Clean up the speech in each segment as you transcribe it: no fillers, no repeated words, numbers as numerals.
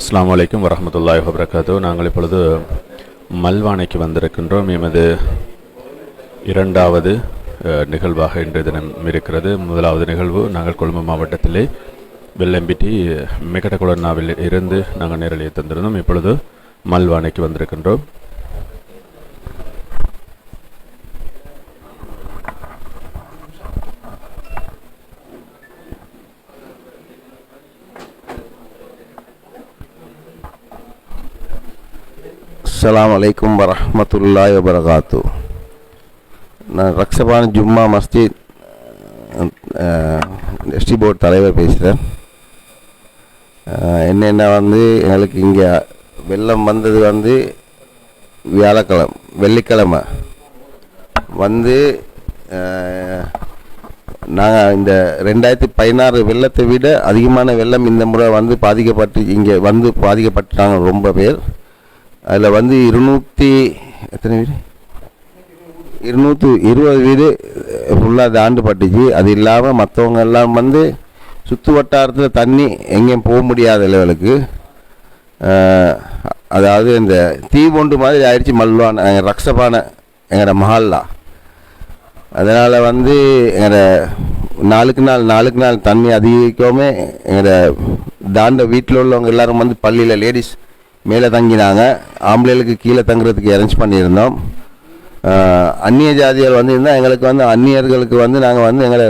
அஸ்ஸலாமு அலைக்கும் வரஹ்மத்துல்லாஹி வபரகாத்துஹு. நாங்கள் இப்பொழுது மல்வானைக்கு வந்திருக்கின்றோம். எமது இரண்டாவது நிகழ்வாக இன்றைய தினம் இருக்கிறது. முதலாவது நிகழ்வு நாங்கள் கொழும்பு மாவட்டத்திலே வெள்ளம்பிட்டி மிகடகுளன்னாவில் இருந்து நாங்கள் நேரலையை தந்திருந்தோம். இப்பொழுது மல்வானைக்கு வந்திருக்கின்றோம். அஸ்ஸலாமு அலைக்கும் வரஹ்மத்துல்லாஹி வபரகாத்து. நான் ரக்ஷபான் ஜும்மா மஸ்ஜித் எஸ்டி போர்டு தலைவர் பேசுகிறேன். என்னென்ன எங்களுக்கு இங்கே வெள்ளம் வந்தது வெள்ளிக்கிழமை நாங்கள் இந்த 2016 வெள்ளத்தை விட அதிகமான வெள்ளம் இந்த முறை பாதிக்கப்பட்டுட்டாங்க ரொம்ப பேர். அதில் 220 வீடு ஃபுல்லாக தாண்டு பட்டுச்சு. அது இல்லாமல் மற்றவங்க எல்லாம் சுற்று வட்டாரத்தில் தண்ணி எங்கேயும் போக முடியாத லெவலுக்கு, அதாவது இந்த தீபொண்டு மாதிரி ஆயிடுச்சு மல்வான ரக்ஷபான எங்களோட மஹல்லா. அதனால் எங்களோட நாளுக்கு நாள் தண்ணி அதிகரிக்கவுமே எங்களோட தாண்ட வீட்டில் உள்ளவங்க எல்லோரும் பள்ளியில் லேடிஸ் மேலே தங்கினாங்க. ஆம்பளைகளுக்கு கீழே தங்குறதுக்கு அரேஞ்ச் பண்ணியிருந்தோம். அந்நிய ஜாதிகள் வந்திருந்தால் எங்களுக்கு அந்நியர்களுக்கு நாங்கள் எங்களை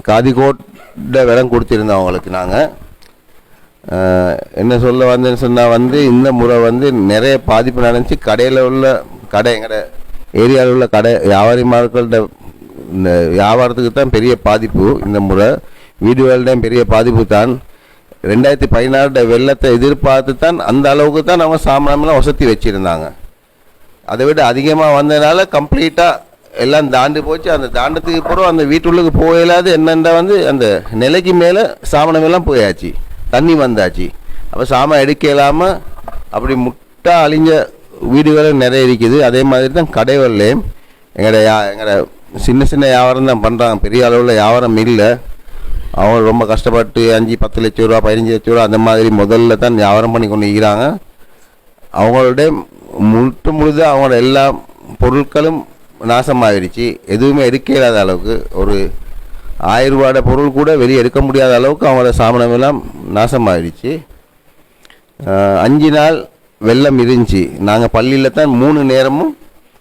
காதிகோட்ட விடம் கொடுத்துருந்தோம். அவங்களுக்கு நாங்கள் என்ன சொல்ல வந்தேன்னு சொன்னால் இந்த முறை நிறைய பாதிப்பு நடந்துச்சு. எங்களோட ஏரியாவில் உள்ள வியாபாரிமார்கள்ட இந்த வியாபாரத்துக்கு தான் பெரிய பாதிப்பு. இந்த முறை வீடுகள்டையும் பெரிய பாதிப்பு தான். 2016 வெள்ளத்தை எதிர்பார்த்து தான் அந்த அளவுக்கு தான் அவங்க சாமானெல்லாம் வசதி வச்சுருந்தாங்க. அதை விட அதிகமாக வந்ததுனால கம்ப்ளீட்டாக எல்லாம் தாண்டி போச்சு. அந்த தாண்டத்துக்கு அப்புறம் அந்த வீட்டுள்ளுக்கு போயிடாது என்னென்ன அந்த நிலைக்கு மேலே சாமானமெல்லாம் போயாச்சு, தண்ணி வந்தாச்சு. அப்போ சாமான் எடுக்க இல்லாமல் அப்படி முட்டா அழிஞ்ச வீடுகளும் நிறைய இருக்குது. அதே மாதிரி தான் கடைகள்லேயும் எங்களோட சின்ன வியாபாரம் தான் பண்ணுறாங்க. பெரிய அளவில் வியாபாரம் இல்லை. அவங்க ரொம்ப கஷ்டப்பட்டு 5-10 லட்சம் ரூபா 15 லட்சம் ரூபா அந்த மாதிரி முதல்ல தான் வியாபாரம் பண்ணி கொண்டு இருக்கிறாங்க. அவங்களோட முழுதாக அவங்களோட எல்லா பொருட்களும் நாசமாகிடுச்சு. எதுவுமே எடுக்க இல்லாத அளவுக்கு, ஒரு 1000 ரூபாயோட பொருள் கூட வெளியே எடுக்க முடியாத அளவுக்கு அவங்களோட சாமானமெல்லாம் நாசமாகிடுச்சு. 5 நாள் வெள்ளம் இருந்துச்சு. நாங்கள் பள்ளியில் தான் 3 நேரமும்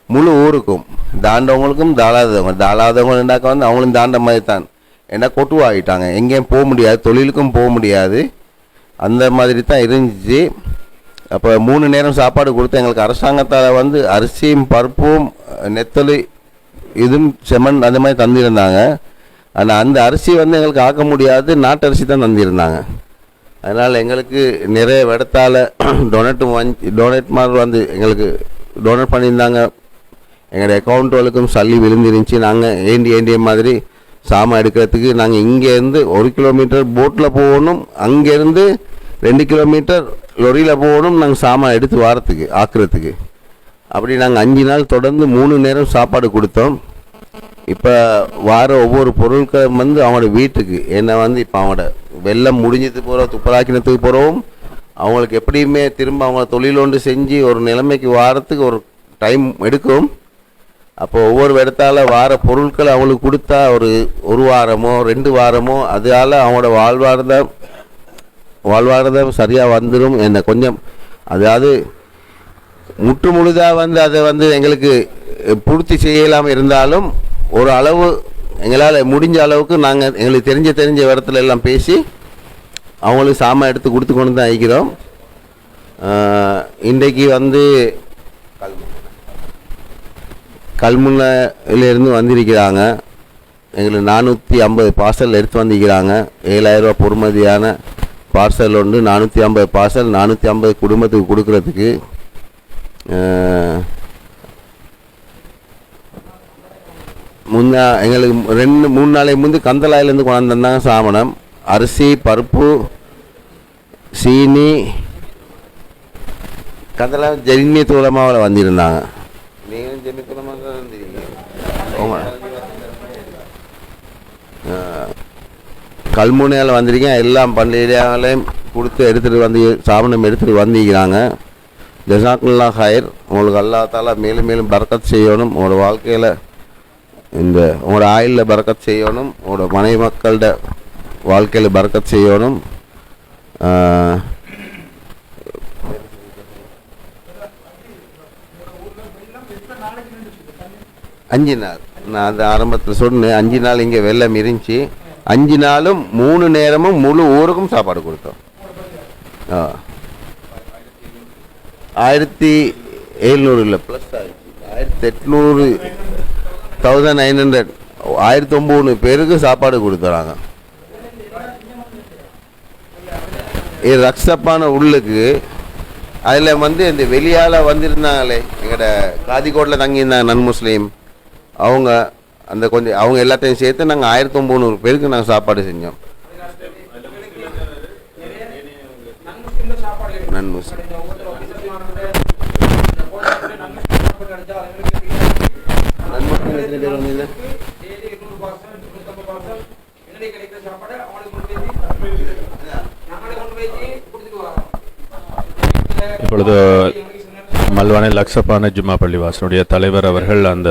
முழு ஊருக்கும், தாண்டவங்களுக்கும் தாளாதவங்க இருந்தாக்க அவங்களும் தாண்ட மாதிரி தான். ஏன்னா கொட்டுவாகிட்டாங்க, எங்கேயும் போக முடியாது, தொழிலுக்கும் போக முடியாது, அந்த மாதிரி தான் இருந்துச்சு. அப்போ 3 நேரம் சாப்பாடு கொடுத்து எங்களுக்கு அரசாங்கத்தால் அரிசியும் பருப்பும் நெத்தலி இதுவும் செமன் அந்த மாதிரி தந்திருந்தாங்க. ஆனால் அந்த அரிசி எங்களுக்கு ஆக்க முடியாது, நாட்டு அரிசி தான் தந்திருந்தாங்க. அதனால் எங்களுக்கு நிறைய இடத்தால் டொனேட்மார் எங்களுக்கு டொனேட் பண்ணியிருந்தாங்க. எங்களுடைய அக்கௌண்ட்டுகளுக்கும் சல்லி விழுந்துருந்துச்சு. நாங்கள் ஏண்டிய மாதிரி சாமான் எடுக்கிறதுக்கு நாங்கள் இங்கேருந்து 1 கிலோமீட்டர் போட்டில் போகணும், அங்கேருந்து 2 கிலோமீட்டர் லொரியில் போகணும் நாங்கள் சாமான் எடுத்து ஆக்குறதுக்கு. அப்படி நாங்கள் 5 நாள் தொடர்ந்து 3 நேரம் சாப்பாடு கொடுத்தோம். இப்போ ஒவ்வொரு பொருட்களும் அவங்களோட வீட்டுக்கு என்ன இப்போ அவங்களோட வெள்ளம் முடிஞ்சது துப்பராக்கினத்துக்கு போகிறவும் அவங்களுக்கு எப்படியுமே திரும்ப அவங்க தொழில் செஞ்சு ஒரு நிலைமைக்கு வாரத்துக்கு ஒரு டைம் எடுக்கும். அப்போ ஒவ்வொரு இடத்தால் பொருட்கள் அவங்களுக்கு கொடுத்தா ஒரு வாரமோ 2 வாரமோ அதால் அவங்களோட வாழ்வாதாரம் சரியாக வந்துடும். என்ன கொஞ்சம் அதாவது முற்று முழுதாக அதை எங்களுக்கு பூர்த்தி செய்யலாமல் இருந்தாலும் ஒரு அளவு எங்களால் முடிஞ்ச அளவுக்கு நாங்கள் எங்களுக்கு தெரிஞ்ச இடத்துல எல்லாம் பேசி அவங்களுக்கு சாமான் எடுத்து கொடுத்து கொண்டு தான் இருக்கிறோம். இன்றைக்கு கல்முனையிலேருந்து வந்திருக்கிறாங்க. எங்களுக்கு 450 பார்சல் எடுத்து வந்திருக்கிறாங்க. 7000 ரூபா பொறுமதியான பார்சல் 450 பார்சல் 450 குடும்பத்துக்கு கொடுக்கறதுக்கு. எங்களுக்கு 2-3 நாளைக்கு முந்தி கந்தலாயிலேருந்து கொண்டு வந்தாங்க சாமானம், அரிசி பருப்பு சீனி. கந்தலாய் ஜெமினி தூளமாக வந்திருந்தாங்க. நீங்கள் ஜெமித்தூளமாக தான் வந்திருக்கீங்க. கல்முனையால் வந்திருக்கேன். எல்லாம் பண்டிகையாலையும் கொடுத்து எடுத்துகிட்டு வந்து சாமனம் எடுத்துகிட்டு வந்திருக்கிறாங்க. ஜஸாக்குல்லா ஹைர். உங்களுக்கு அல்லாஹ் தஆலா மேலும் மேலும் பரக்கத் செய்யணும். உங்களோட வாழ்க்கையில் உங்களோட ஆயுளில் பரக்கத் செய்யணும். உங்களோட மனைவி மக்களோட வாழ்க்கையில் பரக்கத் செய்யணும். 5 நாள் நான் அந்த ஆரம்பத்தில் சொன்னேன். 5 நாள் இங்கே வெள்ளம் இருந்துச்சு. 5 நாளும் 3 நேரமும் முழு ஊருக்கும் சாப்பாடு கொடுத்தோம். 1700 இல்லை ப்ளஸ் 1800 1900 1900 பேருக்கு சாப்பாடு கொடுத்துறாங்க. இது ரக்ஷப்பான உள்ளுக்கு அதில் இந்த வெளியால் வந்திருந்தாங்களே எங்கள்ட காதிக்கோட்டில் தங்கியிருந்தாங்க நன் முஸ்லீம். அவங்க அவங்க எல்லாத்தையும் சேர்த்து நாங்கள் 1900 பேருக்கு நாங்கள் சாப்பாடு செஞ்சோம். நன் முஸ்லீம் எத்தனை பேர் வந்தீங்க? இப்பொழுது மல்வானை லக்ஷப்பான ஜும்மா பள்ளிவாசனுடைய தலைவர் அவர்கள் அந்த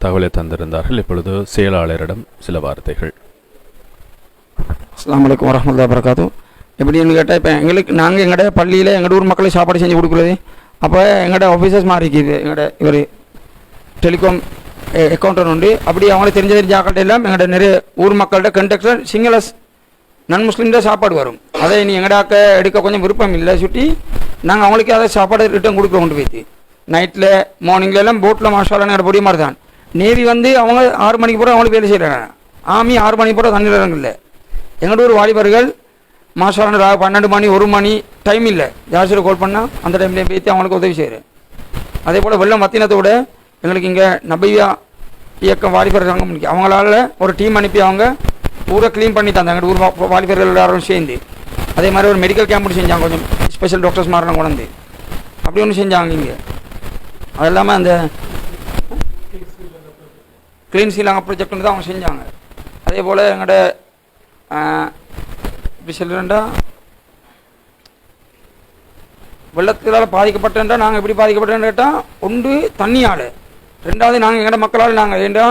தகவலை தந்திருந்தார்கள். இப்பொழுது செயலாளரிடம் சில வார்த்தைகள். அஸ்ஸலாமு அலைக்கும் வரஹ்மத்துல்லாஹி வபரகாத்துஹு. எப்படின்னு கேட்டால் இப்போ நாங்கள் எங்களோட பள்ளியில் எங்களோட ஊர் மக்களுக்கு சாப்பாடு செஞ்சு கொடுக்குறது. அப்போ எங்களோட ஆஃபீஸர்ஸ் மாதிரி இருக்குது. எங்களோட இவர் டெலிகாம் அக்கௌண்டன்ட் உண்டு. அப்படி அவங்களுக்கு தெரிஞ்ச ஆக்கள்கிட்ட எல்லாம் எங்களோட நிறைய ஊர் மக்கள்கிட்ட கண்டக்டர் சிங்களஸ் நன் முஸ்லீம் தான் சாப்பாடு வரும். அதை நீ எங்கடாக்க எடுக்க கொஞ்சம் விருப்பம் இல்லை சுட்டி நாங்கள் அவங்களுக்கு அதை சாப்பாடு ரிட்டர்ன் கொடுக்க கொண்டு போய்த்து நைட்டில் மார்னிங்கில் எல்லாம் போட்டில் மாஷாலான பொடி மாதிரி தான். நேவி அவங்க 6 மணிக்கு போகிற அவங்களுக்கு வேலை செய்கிறாங்க. ஆமி 6 மணிக்கு போகிற தண்ணி இடங்கள்ல எங்களோட ஒரு வாலிபர்கள் மாஷாலான 12 மணி 1 மணி டைம் இல்லை ஜாஸ்தியில் கால் பண்ணால் அந்த டைம்லேயும் பேசி அவங்களுக்கு உதவி செய்கிறேன். அதே போல் வெள்ளம் மத்தினத்தோட எங்களுக்கு இங்கே நபையா இயக்கம் வாலிபர் சங்கம் அவங்களால ஒரு டீம் அனுப்பி அவங்க ஊரை க்ளீன் பண்ணி தந்தாங்க. ஊர் வாலிபர்கள் எல்லாரும் சேர்ந்து அதே மாதிரி ஒரு மெடிக்கல் கேம்ப் செஞ்சாங்க. கொஞ்சம் ஸ்பெஷல் டாக்டர்ஸ் மாரெலாம் கொண்டு அப்படி ஒன்று செஞ்சாங்க இங்கே. அது இல்லாமல் அந்த க்ளீன் ஸ்ரீலங்கா ப்ராஜெக்ட்னு தான் அவங்க செஞ்சாங்க. அதே போல் எங்களோட இப்படி சொல்கிறேன்டா வெள்ளத்தினால் பாதிக்கப்பட்டேன்டா நாங்கள் எப்படி பாதிக்கப்பட்டேன்னு கேட்டால் ஒன்று தண்ணியால், 2வது நாங்கள் எங்களோட மக்களால் நாங்கள் ஏண்டா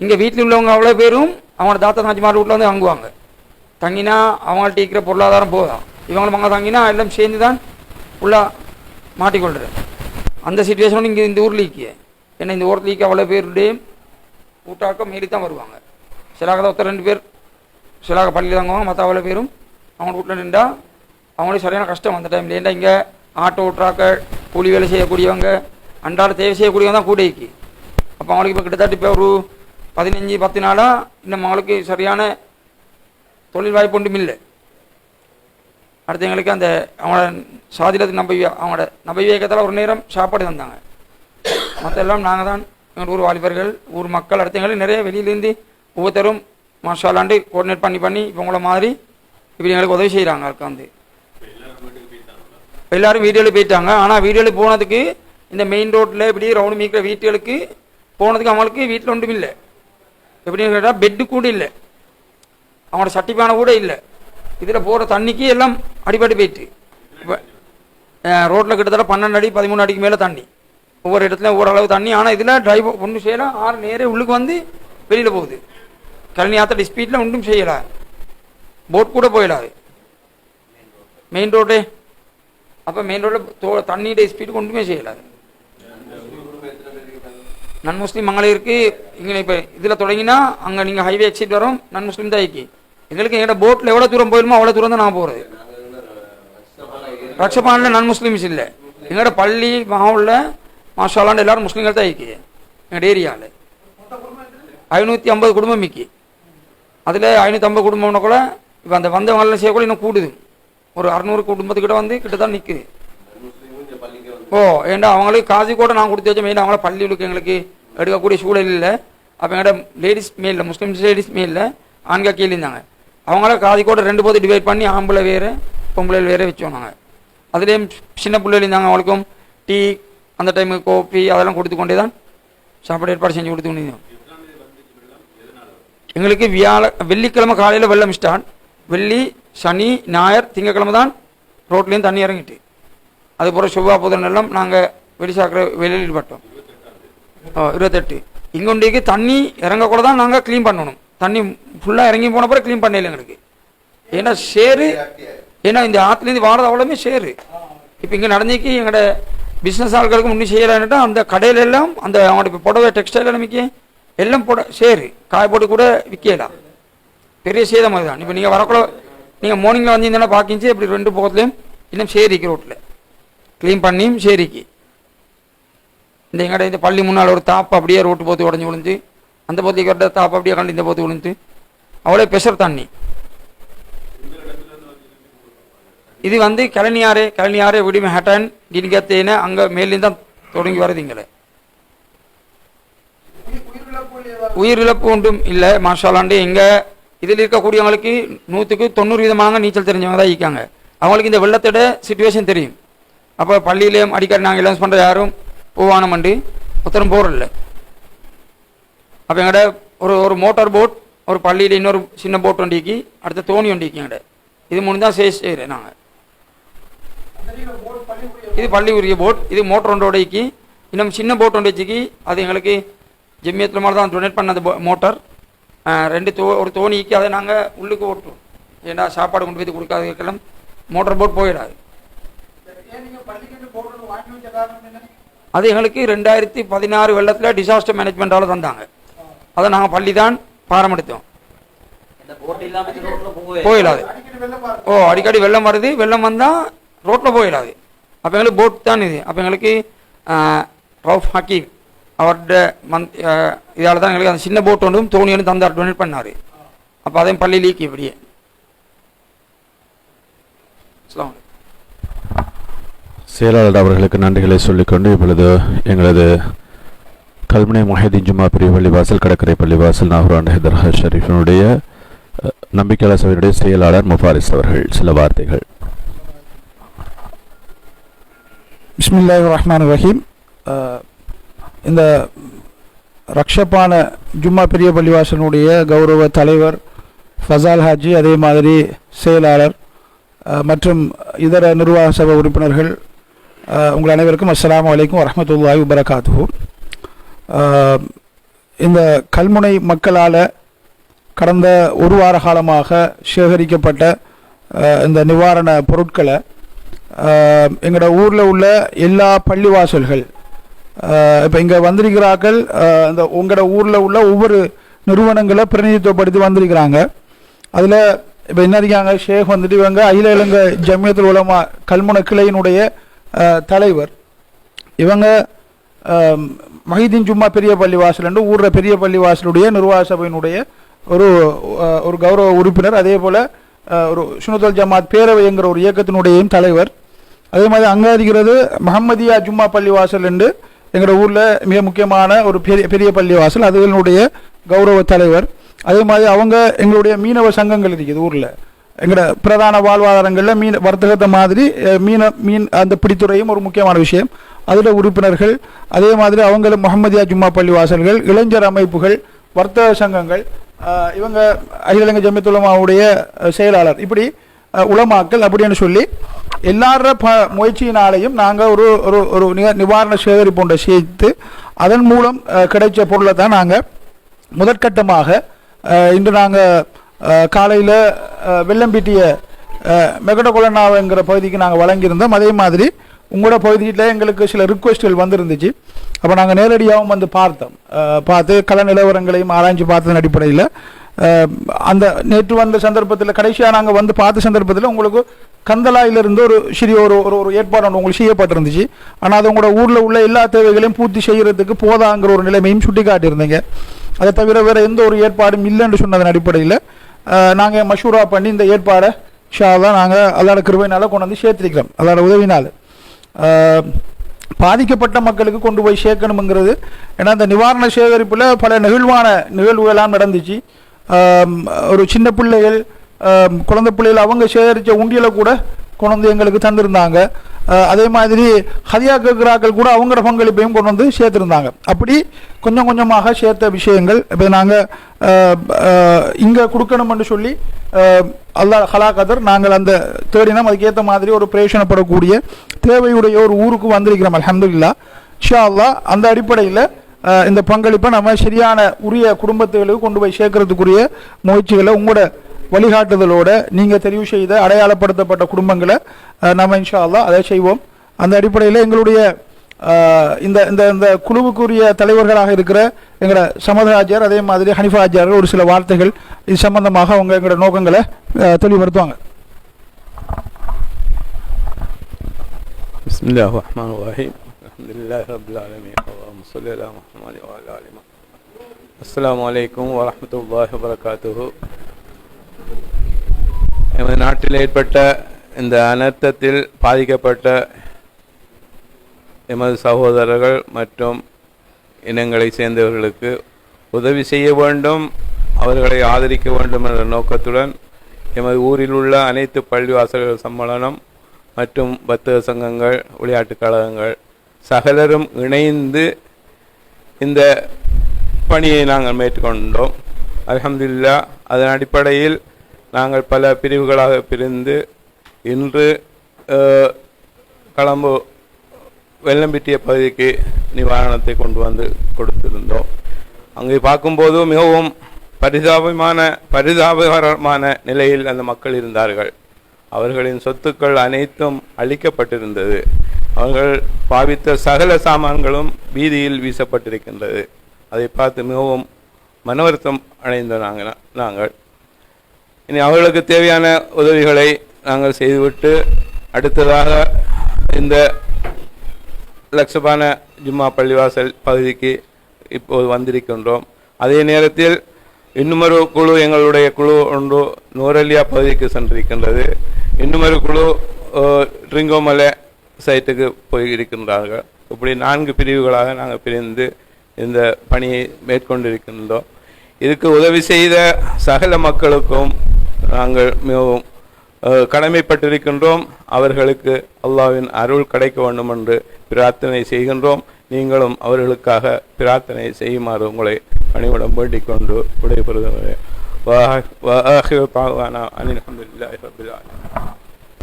இங்கே வீட்டில் உள்ளவங்க அவ்வளோ பேரும் அவங்களோட தாத்தா தாச்சிமார் வீட்டில் வந்து வாங்குவாங்க. தங்கினா அவங்கள்ட்ட இருக்கிற பொருளாதாரம் போதும். இவங்களும் அங்கே தங்கினா எல்லாம் சேர்ந்து தான் ஃபுல்லாக மாட்டிக்கொள்கிறேன். அந்த சுச்சுவேஷன் இங்கே இந்த ஊரில் ஈக்கிய. ஏன்னா இந்த ஊரில் ஈக்க அவ்வளோ பேருடைய கூட்டாக்க மீறி தான் வருவாங்க. சிலாக தான் 2 பேர் சிலாக பள்ளியில் தங்குவாங்க. மற்ற அவ்வளோ பேரும் அவங்க வீட்டில் நின்றா அவங்களுக்கு சரியான கஷ்டம் அந்த டைமில். ஏன்னா இங்கே ஆட்டோ ஓட்டுறாக்க கூலி வேலை செய்யக்கூடியவங்க அன்றாட தேவை செய்யக்கூடியவங்க தான் கூட ஈக்கி. அப்போ அவங்களுக்கு இப்போ கிட்டத்தட்ட இப்போ ஒரு 15-10 நாளாக இன்னும் அவங்களுக்கு சரியான தொழில் வாய்ப்பு ஒன்றும் இல்லை. அடுத்து எங்களுக்கு அந்த அவங்களோட சாதிலத்து அவங்களோட நபைவியக்கத்தில் ஒரு நேரம் சாப்பாடு தந்தாங்க. மற்ற எல்லாம் நாங்கள் தான் எங்கள் ஊர் வாலிபர்கள் ஊர் மக்கள் அடுத்த எங்களுக்கு நிறைய வெளியிலேருந்து ஒவ்வொருத்தரும் மாஷாலாண்டு கோஆர்டினேட் பண்ணி இப்போ உங்களை மாதிரி இப்படி எங்களுக்கு உதவி செய்கிறாங்க. உட்காந்து எல்லோரும் வீடியோவில் போயிட்டாங்க. ஆனால் வீடியோவில் போனதுக்கு இந்த மெயின் ரோட்டில் இப்படி ரவுண்டு மீக்கிற வீட்டுகளுக்கு போனதுக்கு அவங்களுக்கு வீட்டில் ஒன்றும் இல்லை. எப்படின்னு கேட்டால் பெட்டு கூட இல்லை, அவங்களோட சட்டிப்பானை கூட இல்லை. இதில் போகிற தண்ணிக்கு எல்லாம் அடிபட்டு போயிட்டு இப்போ ரோட்டில் கிட்டத்தட்ட 12 அடி 13 அடிக்கு மேலே தண்ணி. ஒவ்வொரு இடத்துலையும் ஒவ்வொரு அளவு தண்ணி. ஆனால் இதில் டிரைவர் ஒன்றும் செய்யலாம். 6 நேரே உள்ளுக்கு வந்து வெளியில் போகுது. கழனி ஆற்ற ஸ்பீட்டில் ஒன்றும் செய்யலை. போட் கூட போயிடாது மெயின் ரோடு. அப்போ மெயின் ரோட்டில் தண்ணியோட ஸ்பீடுக்கு ஒன்றுமே செய்யலாது. நன் முஸ்லீம் மகளிருக்கு இங்கே இப்போ இதில் தொடங்கினா அங்கே நீங்கள் ஹைவே எக்ஸிட் வரும் நன் முஸ்லீம் தான் இருக்கு. எங்களுக்கு எங்களோட போட்டில் எவ்வளோ தூரம் போயிடுமோ அவ்வளோ தூரம் தான் நான் போகிறது. ரக்ஷபானில் நன் முஸ்லீம்ஸ் இல்லை. எங்களோட பள்ளி மாவுள்ள மாஷாலான்னு எல்லோரும் முஸ்லீம்கள் தான் இருக்கு. எங்களோட ஏரியாவில் 550 குடும்பம் மிக்கி. அதில் 550 குடும்பம்னா கூட இப்போ அந்த வந்தவங்களாம் செய்யக்கூட இன்னும் கூடுது. ஒரு 600 குடும்பத்துக்கிட்ட வந்து கிட்ட தான் நிற்குது. ஏண்டா அவங்களுக்கு காசு கூட நான் கொடுத்து வச்ச மெயின் அவங்கள பள்ளிகளுக்கு எங்களுக்கு எடுக்கக்கூடிய சூழல் இல்லை. அப்போ எங்களோட லேடிஸ் மேலில் முஸ்லீம்ஸ் லேடிஸ் மேலில் ஆண்கள் கீழே இருந்தாங்க. அவங்கள காதி கூட 2 போது டிவைட் பண்ணி ஆம்பளை வேறு பொம்பளை வேறு வச்சோம் நாங்கள். அதுலேயும் சின்ன பிள்ளைகள் இருந்தாங்க. அவங்களுக்கும் டீ அந்த டைமுக்கு கோப்பி அதெல்லாம் கொடுத்து கொண்டே தான் சாப்பாடு ஏற்பாடு செஞ்சு கொடுத்து கொண்டிருந்தோம். எங்களுக்கு வெள்ளிக்கிழமை காலையில் வெள்ளம் ஸ்டார்ட். வெள்ளி சனி ஞாயிறு திங்கக்கிழமை தான் ரோட்லேயும் தண்ணி இறங்கிட்டு அதுக்கப்புறம் செவ்வாய் புதன் எல்லாம் நாங்கள் வெளிசாக்கிற வெளியில் பட்டோம் 28 இங்கொண்டிக்கு தண்ணி இறங்கக்கூட தான் நாங்கள் க்ளீன் பண்ணணும். தண்ணி ஃபுல்லாக இறங்கி போன பிறகு க்ளீன் பண்ணல எங்களுக்கு. ஏன்னா சேரு, ஏன்னா இந்த ஆற்றுலேருந்து வாரது அவ்வளோமே சேரு. இப்போ இங்கே நடந்துக்கு எங்களோட பிஸ்னஸ் ஆட்களுக்கு முன்னே செய்யலான்ட்டா அந்த கடையில எல்லாம் அந்த அவங்களோட இப்போ புடவை டெக்ஸ்டைல் நம்பிக்கை எல்லாம் சேரு காய போட்டு கூட விற்கலாம். பெரிய சேதம் அதுதான். இப்போ நீங்கள் வரக்குள்ள நீங்கள் மார்னிங்கில் வந்தீங்கன்னா பார்க்கிச்சு இப்படி 2 பக்கத்துலேயும் இன்னும் சேரிக்கு ரோட்டில் க்ளீன் பண்ணியும் சேரிக்கு இந்த எங்கட இந்த பள்ளி முன்னால் ஒரு தாப்பு அப்படியே ரோட்டு போத்து உடஞ்சி விழுந்து அந்த போத்துக்கு வர தாப்பு அப்படியே கண்டு இந்த போத்து விழுந்து அவ்வளோ பெசர் தண்ணி. இது வந்து கழனியாறு விடிமை ஹேட்டன் கினிகத்தேன அங்கே மேலேருந்து தான் தொடங்கி வருது. இங்கே உயிரிழப்பு ஒன்றும் இல்லை மாஷாலாண்டு. எங்கள் இதில் இருக்கக்கூடியவங்களுக்கு 100க்கு 90% நீச்சல் தெரிஞ்சவங்க தான் இருக்காங்க. அவங்களுக்கு இந்த வெள்ளத்தோட சிச்சுவேஷன் தெரியும். அப்போ பள்ளியிலேயும் அடிக்கடி நாங்கள் எல்லாம் பண்ணுற யாரும் போவானமண்டு ஒருத்தரும் போகிறதில்ல. அப்போ எங்கள்ட ஒரு மோட்டார் போட், ஒரு பள்ளியில் இன்னொரு சின்ன போட் வண்டிக்கு, அடுத்த தோணி வண்டிக்கு எங்கள்ட இது 3 தான் செய்கிறேன் நாங்கள். இது பள்ளி உரிய போட், இது மோட்டர் ஒன்று உடைக்கி, இன்னும் சின்ன போட் ஒன்று வச்சுக்கி அது எங்களுக்கு ஜெம்மியத்தில் மாதிரி தான் டொனேட் பண்ண அந்த மோட்டார் 2 ஒரு தோணிக்கு அதை நாங்கள் உள்ளுக்கு ஓட்டுவோம். ஏன்னா சாப்பாடு கொண்டு போய் கொடுக்காதுக்கெல்லாம் மோட்டார் போட் போயிடாது. அது எங்களுக்கு 2016 வெள்ளத்தில் டிசாஸ்டர் மேனேஜ்மெண்டால் தந்தாங்க. அதை நாங்கள் பள்ளி தான் பாரமெடுத்தோம். போயிடாது. அடிக்கடி வெள்ளம் வருது, வெள்ளம் வந்தால் ரோட்டில் போயிடாது. அப்போ எங்களுக்கு போட் தான் இது. அப்போ எங்களுக்கு ரவுஃப் ஹக்கீம் அவர்கிட்ட இதால் தான் எங்களுக்கு அந்த சின்ன போட் ஒன்றும் தோணி ஒன்று தந்தார், டொனேட் பண்ணார். அப்போ அதையும் பள்ளி லீக்கி இப்படியே. செயலாளர் அவர்களுக்கு நன்றிகளை சொல்லிக்கொண்டு இப்பொழுது எங்களது கல்முனை முஹைதீன் ஜும்மா பிரிவு பள்ளிவாசல் கடற்கரை பள்ளிவாசல் நாகூர் ஹைதர் ஷரீஃபினுடைய நம்பிக்கையாளர் சபையினுடைய செயலாளர் முஃபாரிஸ் அவர்கள் சில வார்த்தைகள். பிஸ்மில்லாஹிர் ரஹ்மானிர் ரஹீம். இந்த ரக்ஷப்பான ஜும்மா பெரிய பள்ளிவாசனுடைய கௌரவ தலைவர் ஃபசால் ஹாஜி, அதே மாதிரி செயலாளர் மற்றும் இதர நிர்வாக சபை உறுப்பினர்கள், உங்கள் அனைவருக்கும் அஸ்ஸலாமு அலைக்கும் வரஹ்மத்துல்லாஹி வபரகாத்துஹு. இந்த கல்முனை மக்களால் கடந்த 1 வார காலமாக சேகரிக்கப்பட்ட இந்த நிவாரண பொருட்களை எங்களோட ஊரில் உள்ள எல்லா பள்ளிவாசல்கள், இப்போ இங்கே வந்திருக்கிறார்கள், இந்த உங்களோட ஊரில் உள்ள ஒவ்வொரு நிறுவனங்களை பிரதிநிதித்துவப்படுத்தி வந்திருக்கிறாங்க. அதில் இப்போ என்ன இருக்காங்க, ஷேக் வந்துட்டு இவங்க அகில இலங்கை ஜமியத்துல் உலமா கல்முனை கிளையினுடைய தலைவர். இவங்க முஹைதீன் ஜும்மா பெரிய பள்ளிவாசல் என்று ஊரில் பெரிய பள்ளிவாசலுடைய நிர்வாக சபையினுடைய ஒரு கௌரவ உறுப்பினர். அதே போல் ஒரு சுன்னத்துல் ஜமாத் பேரவைங்கிற ஒரு இயக்கத்தினுடையும் தலைவர். அதே மாதிரி அங்கே இருக்கிறது முஹம்மதியா ஜும்மா பள்ளிவாசல் என்று எங்களோட ஊரில் மிக முக்கியமான ஒரு பெரிய பள்ளிவாசல், அதுகளுடைய கௌரவ தலைவர். அதே மாதிரி அவங்க எங்களுடைய மீனவ சங்கங்கள் இருக்குது ஊரில். எங்களோட பிரதான வாழ்வாதாரங்களில் மீன் வர்த்தகத்தை மாதிரி மீன் அந்த பிடித்துறையும் ஒரு முக்கியமான விஷயம், அதில் உறுப்பினர்கள். அதே மாதிரி அவங்களும் முஹம்மதியா ஜும்மா பள்ளிவாசல்கள், இளைஞர் அமைப்புகள், வர்த்தக சங்கங்கள், இவங்க அகில இலங்கை ஜமியத்துல் உலமாவுடைய செயலாளர், இப்படி உலமாக்கள் அப்படின்னு சொல்லி எல்லார முயற்சியினாலையும் நாங்கள் ஒரு நிவாரண சேகரிப்பு ஒன்றை சேர்த்து அதன் மூலம் கிடைச்ச பொருளை தான் நாங்கள் முதற்கட்டமாக இன்று நாங்கள் காலையில் வெள்ளம்பீட்டிய மெகடகுலனாவுங்கிற பகுதிக்கு நாங்கள் வழங்கியிருந்தோம். அதே மாதிரி உங்களோட பகுதியில் எங்களுக்கு சில ரிக்வெஸ்ட்கள் வந்துருந்துச்சு. அப்போ நாங்கள் நேரடியாகவும் வந்து பார்த்து கள நிலவரங்களையும் ஆராய்ச்சி பார்த்ததன் அடிப்படையில் அந்த நேற்று வந்த சந்தர்ப்பத்தில் கடைசியாக நாங்கள் வந்து பார்த்த சந்தர்ப்பத்தில் உங்களுக்கு கந்தலாயிலிருந்து ஒரு சிறிய ஒரு ஏற்பாடு ஒன்று உங்களுக்கு செய்யப்பட்டிருந்துச்சு. ஆனால் அது உங்களோட ஊரில் உள்ள எல்லா தேவைகளையும் பூர்த்தி செய்கிறதுக்கு போதாங்கிற ஒரு நிலைமையும் சுட்டி காட்டியிருந்தீங்க. அதை தவிர வேறு எந்த ஒரு ஏற்பாடும் இல்லைன்னு சொன்னதன் அடிப்படையில் நாங்கள் மஷூரா பண்ணி இந்த ஏற்பாடை ஷாவாக நாங்கள் அல்லாட கிருபையினால் கொண்டு வந்து சேர்த்திருக்கிறோம். அதோட உதவினால் பாதிக்கப்பட்ட மக்களுக்கு கொண்டு போய் சேர்க்கணுங்கிறது. ஏன்னா இந்த நிவாரண சேகரிப்பில் பல நிகழ்வுகளாம் நடந்துச்சு. ஒரு சின்ன பிள்ளைகள், குழந்தை பிள்ளைகள் அவங்க சேகரித்த உண்டியலை கூட கொண்டு வந்து எங்களுக்கு தந்திருந்தாங்க. அதே மாதிரி ஹதியா கேட்குறாக்கள் கூட அவங்களோட பங்களிப்பையும் கொண்டு வந்து சேர்த்துருந்தாங்க. அப்படி கொஞ்சம் கொஞ்சமாக சேர்த்த விஷயங்கள் இப்போ நாங்கள் இங்கே கொடுக்கணும்னு சொல்லி அல்லாஹ் ஹலாகதர் நாங்கள் அந்த தேடினோம், அதுக்கேற்ற மாதிரி ஒரு பிரயோஜனப்படக்கூடிய தேவையுடைய ஒரு ஊருக்கு வந்திருக்கிறோம். அல்ஹம்துலில்லாஹ். இன்ஷா அல்லாஹ் அந்த அடிப்படையில் இந்த பங்களிப்பை நம்ம சரியான உரிய குடும்பத்துகளுக்கு கொண்டு போய் சேர்க்கறதுக்குரிய முயற்சிகளை உங்களோட வழிகாட்டுதலோட நீங்கள் தெரிவு செய்த அடையாளப்படுத்தப்பட்ட குடும்பங்களை நம்ம இன்ஷா அல்லாஹ் அதை செய்வோம். அந்த அடிப்படையில் எங்களுடைய இந்த இந்த இந்த குழுவுக்குரிய தலைவர்களாக இருக்கிற எங்களோட சமதராஜர் அதே மாதிரி ஹனிஃபா ஆஜியார் ஒரு சில வார்த்தைகள் இது சம்பந்தமாக அவங்க எங்களோட நோக்கங்களை தெளிவுபடுத்துவாங்க. பிஸ்மில்லாஹிர் ரஹ்மானிர் ரஹீம். அல்ஹம்துலில்லாஹி ரப்பில் ஆலமீன். அல்லாஹும்ம ஸல்லி அலா முஹம்மது வ அலா ஆலி முஹம்மது. அஸ்ஸலாமு அலைக்கும் வ ரஹ்மத்துல்லாஹி வ பரகாத்துஹு. நமது நாட்டில் ஏற்பட்ட இந்த அனர்த்தத்தில் பாதிக்கப்பட்ட எமது சகோதரர்கள் மற்றும் இனங்களை சேர்ந்தவர்களுக்கு உதவி செய்ய வேண்டும், அவர்களை ஆதரிக்க வேண்டும் என்ற நோக்கத்துடன் எமது ஊரில் உள்ள அனைத்து பள்ளிவாசல்கள் சம்மேளனம் மற்றும் வர்த்தக சங்கங்கள், விளையாட்டுக் கழகங்கள் சகலரும் இணைந்து இந்த பணியை நாங்கள் மேற்கொண்டோம். அல்ஹம்துலில்லாஹ். அதன் அடிப்படையில் நாங்கள் பல பிரிவுகளாக பிரிந்து இன்று கொழும்பு வெள்ளம்பிட்டிய பகுதிக்கு நிவாரணத்தை கொண்டு வந்து கொடுத்திருந்தோம். அங்கே பார்க்கும்போது மிகவும் பரிதாபகரமான நிலையில் அந்த மக்கள் இருந்தார்கள். அவர்களின் சொத்துக்கள் அனைத்தும் அழிக்கப்பட்டிருந்தது. அவர்கள் பாவித்த சகல சாமான்களும் வீதியில் வீசப்பட்டிருக்கின்றது. அதை பார்த்து மிகவும் மனவருத்தம் அடைந்த நாங்கள் இனி அவர்களுக்கு தேவையான உதவிகளை நாங்கள் செய்துவிட்டு அடுத்ததாக இந்த லக்ஷபான ஜும்மா பள்ளிவாசல் பகுதிக்கு இப்போது வந்திருக்கின்றோம். அதே நேரத்தில் இன்னுமொரு குழு, எங்களுடைய குழு ஒன்று நூரலியா பகுதிக்கு சென்றிருக்கின்றது. இன்னுமொரு குழு ட்ரிங்கோமலை சைட்டுக்கு போயிருக்கின்றார்கள். இப்படி 4 பிரிவுகளாக நாங்கள் பிரிந்து இந்த பணியை மேற்கொண்டிருக்கின்றோம். இதுக்கு உதவி செய்த சகல மக்களுக்கும் நாங்கள் மிகவும் கடமைப்பட்டிருக்கின்றோம். அவர்களுக்கு அல்லாஹ்வின் அருள் கிடைக்க வேண்டும் என்று பிரார்த்தனை செய்கின்றோம். நீங்களும் அவர்களுக்காக பிரார்த்தனை செய்யுமாறு உங்களை பணிவுடன் வேண்டிக் கொண்டு விடைபெறுகிறேன்.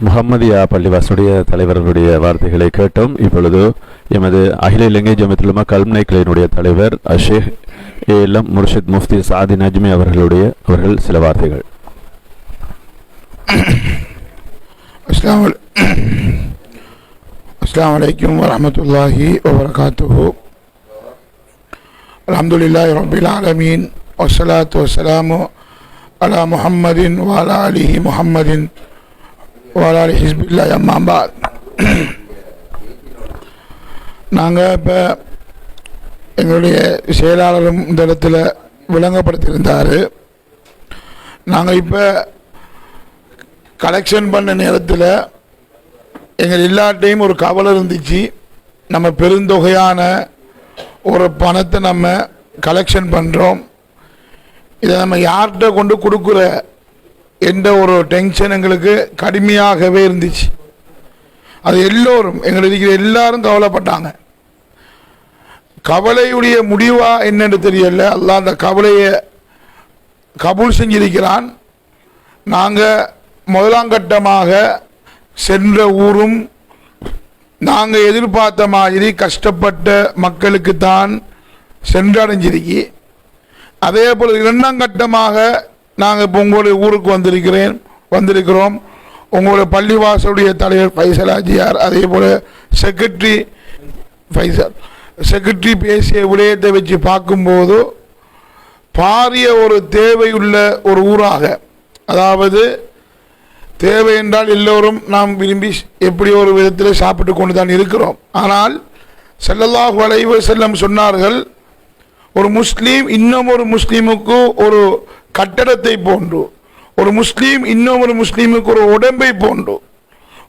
முஹம்மதியா பள்ளிவாசனுடைய தலைவர்களுடைய வார்த்தைகளை கேட்டோம். இப்பொழுது எமது அகில இலங்கை ஜமியத்துல் உலமா கல்முனை கிளையினுடைய தலைவர் ஷேக் ஏலம் முர்ஷித் முஃப்தி சாதி நஜ்மி அவர்கள் சில வார்த்தைகள். அஸ்ஸலாமு அலைக்கும் வரஹ்மத்துல்லாஹி வபரகாத்துஹு. அல்ஹம்துலில்லாஹி ரப்பில் ஆலமீன் வஸ்ஸலாத்து வஸ்ஸலாமு அலா முஹம்மதின் வ அலா ஆலிஹி முஹம்மதின் வ அலா ஆலி ஹிஸ்பில்லாஹி அம்மா பஅத். நாங்கள் இப்போ எங்களுடைய செயலாளரும் இந்த இடத்துல விளங்கப்படுத்தியிருந்தார். நாங்கள் இப்போ கலெக்ஷன் பண்ண நேரத்தில் எங்கள் எல்லாட்டையும் ஒரு கவலை இருந்துச்சு. நம்ம பெருந்தொகையான ஒரு பணத்தை நம்ம கலெக்ஷன் பண்ணுறோம், இதை நம்ம யார்கிட்ட கொண்டு கொடுக்குற என்ற ஒரு டென்ஷன் எங்களுக்கு கடுமையாகவே இருந்துச்சு. அது எல்லோரும் எங்களுக்கு எல்லாரும் கவலைப்பட்டாங்க. கவலையுடைய முடிவா என்னன்னு தெரியல. அல்லாஹ் அந்த கவலையை கபூல் செஞ்சிருக்கிறான். நாங்கள் முதலாங்கட்டமாக சென்ற ஊரும் நாங்கள் எதிர்பார்த்த மாதிரி கஷ்டப்பட்ட மக்களுக்கு தான் சென்றடைஞ்சிருக்கி. அதே போல் 2ஆம் கட்டமாக நாங்கள் இப்போ உங்களுடைய ஊருக்கு வந்திருக்கிறோம். உங்களுடைய பள்ளிவாசலுடைய தலைவர் ஃபைசல் ஆஜியார், அதே போல் செக்ரட்டரி பேசிய விடயத்தை வச்சு பார்க்கும்போது பாரிய ஒரு தேவையுள்ள ஒரு ஊராக, அதாவது தேவை என்றால் எல்லோரும் நாம் விரும்பி எப்படி ஒரு விதத்தில் சாப்பிட்டு கொண்டு தான் இருக்கிறோம். ஆனால் ஸல்லல்லாஹு அலைஹி வஸல்லம் சொன்னார்கள், ஒரு முஸ்லீம் இன்னும் ஒரு முஸ்லீமுக்கு ஒரு கட்டடத்தை போன்று, ஒரு முஸ்லீம் இன்னும் ஒரு முஸ்லீமுக்கு ஒரு உடம்பை போன்று.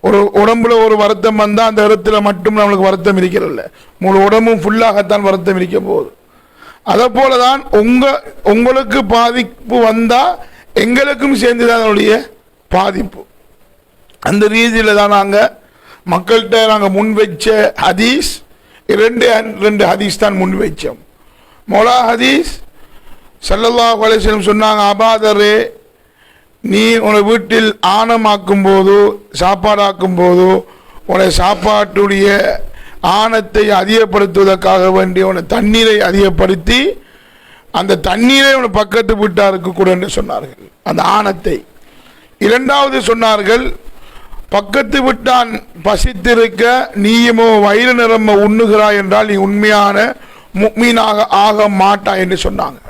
ஒரு உடம்புல ஒரு வருத்தம் வந்தால் அந்த இடத்துல மட்டும் நம்மளுக்கு வருத்தம் இருக்கிறதில்ல, முழு உடம்பும் ஃபுல்லாகத்தான் வருத்தம் இருக்க போகுது. அதை போல தான் உங்களுக்கு பாதிப்பு வந்தால் எங்களுக்கும் சேர்ந்துதான் அதனுடைய பாதிப்பு. அந்த ரீதியில் தான் நாங்கள் மக்கள்கிட்ட நாங்கள் முன் வச்ச ஹதீஸ் ரெண்டு ஹதீஸ் தான் முன் வச்சோம். மொலா ஹதீஸ் ஸல்லல்லாஹு அலைஹி வஸல்லம் சொன்னாங்க, அபாதரே நீ உன வீட்டில் ஆணமாக்கும் போதோ சாப்பாடாக்கும் போதோ உன சாப்பாட்டுடைய ஆணத்தை அதிகப்படுத்துவதற்காக வேண்டிய உன தண்ணீரை அதிகப்படுத்தி அந்த தண்ணீரை உன பக்கத்து வீட்டாருக்கு கூட என்று சொன்னார்கள், அந்த ஆணத்தை. இரண்டாவது சொன்னார்கள், பக்கத்து விட்டான் பசித்திருக்க நீயுமோ வயிறு நிரம்ப உண்ணுகிறாய் என்றால் நீ உண்மையான முக்மீனாக ஆக மாட்டாய் என்று சொன்னாங்க.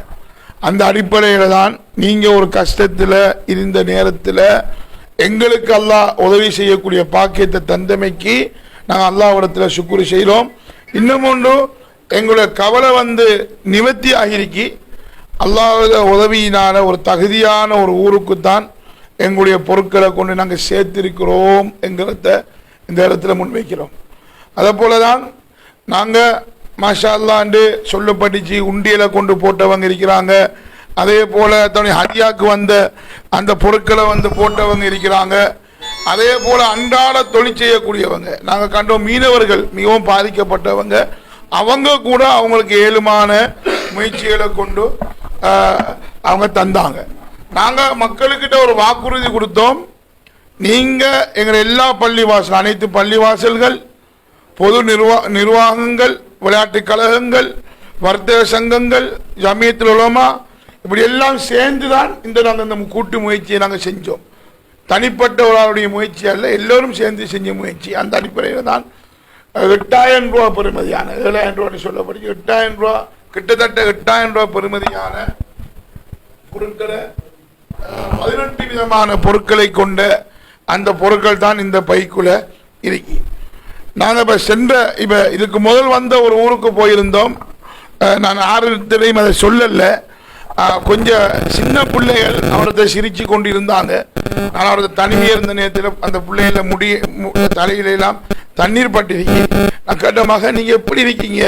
அந்த அடிப்படையில் தான் நீங்கள் ஒரு கஷ்டத்தில் இருந்த நேரத்தில் எங்களுக்கு அல்லாஹ் உதவி செய்யக்கூடிய பாக்கியத்தை தந்தமைக்கு நாங்கள் அல்லாஹ்விடத்தில் சுக்குரு செய்கிறோம். இன்னும் ஒன்று, எங்களுடைய கவலை நிவர்த்தி ஆகிருக்கி அல்லாஹ்வுடைய உதவியினால ஒரு தகுதியான ஒரு ஊருக்குத்தான் எங்களுடைய பொருட்களை கொண்டு நாங்கள் சேர்த்திருக்கிறோம் என்கிறத இந்த இடத்துல முன்வைக்கிறோம். அதே போல தான் நாங்கள் மாஷா அல்லாண்டு சொல்லப்பட்டுச்சு உண்டியலை கொண்டு போட்டவங்க இருக்கிறாங்க. அதே போல் ஹரியாவுக்கு வந்த அந்த பொருட்களை போட்டவங்க இருக்கிறாங்க. அதே போல் அன்றாட தொழில் செய்யக்கூடியவங்க நாங்கள் கண்டோம், மீனவர்கள் மிகவும் பாதிக்கப்பட்டவங்க, அவங்க கூட அவங்களுக்கு ஏழுமான முயற்சிகளை கொண்டு அவங்க தந்தாங்க. நாங்கள் மக்களுக்கிட்ட ஒரு வாக்குறுதி கொடுத்தோம், நீங்கள் எங்கள் எல்லா பள்ளிவாசல், அனைத்து பள்ளிவாசல்கள், பொது நிர்வாகங்கள், விளையாட்டு கழகங்கள், வர்த்தக சங்கங்கள், ஜமியத்துல் உலமா, இப்படி எல்லாம் சேர்ந்து தான் நாங்கள் இந்த கூட்டு முயற்சியை நாங்கள் செஞ்சோம். தனிப்பட்ட ஒரு ஆளுடைய முயற்சி அல்ல, எல்லோரும் சேர்ந்து செஞ்ச முயற்சி. அந்த அடிப்படையில் தான் 8,000 ரூபா பெறுமதியான, 7,000 ரூபான்னு சொல்லப்படுது, 8,000 ரூபா, கிட்டத்தட்ட 8,000 ரூபா பெறுமதியான பொருட்களை 18 விதமான பொருட்களை கொண்ட அந்த பொருட்கள் தான் இந்த பைக்குள்ள இருக்கு. நாங்கள் இப்போ இதுக்கு முதல் வந்த ஒரு ஊருக்கு போயிருந்தோம். நான் ஆறுத்தையும் அதை சொல்லலை, கொஞ்சம் சின்ன பிள்ளைகள் அவரத்தை சிரிச்சு கொண்டு இருந்தாங்க. நான் அவரது தனிமையாக இருந்த நேரத்தில் அந்த பிள்ளைகள தலையிலாம் தண்ணீர் பட்டிருக்கி. நான் கேட்ட மகன், நீங்கள் எப்படி இருக்கீங்க?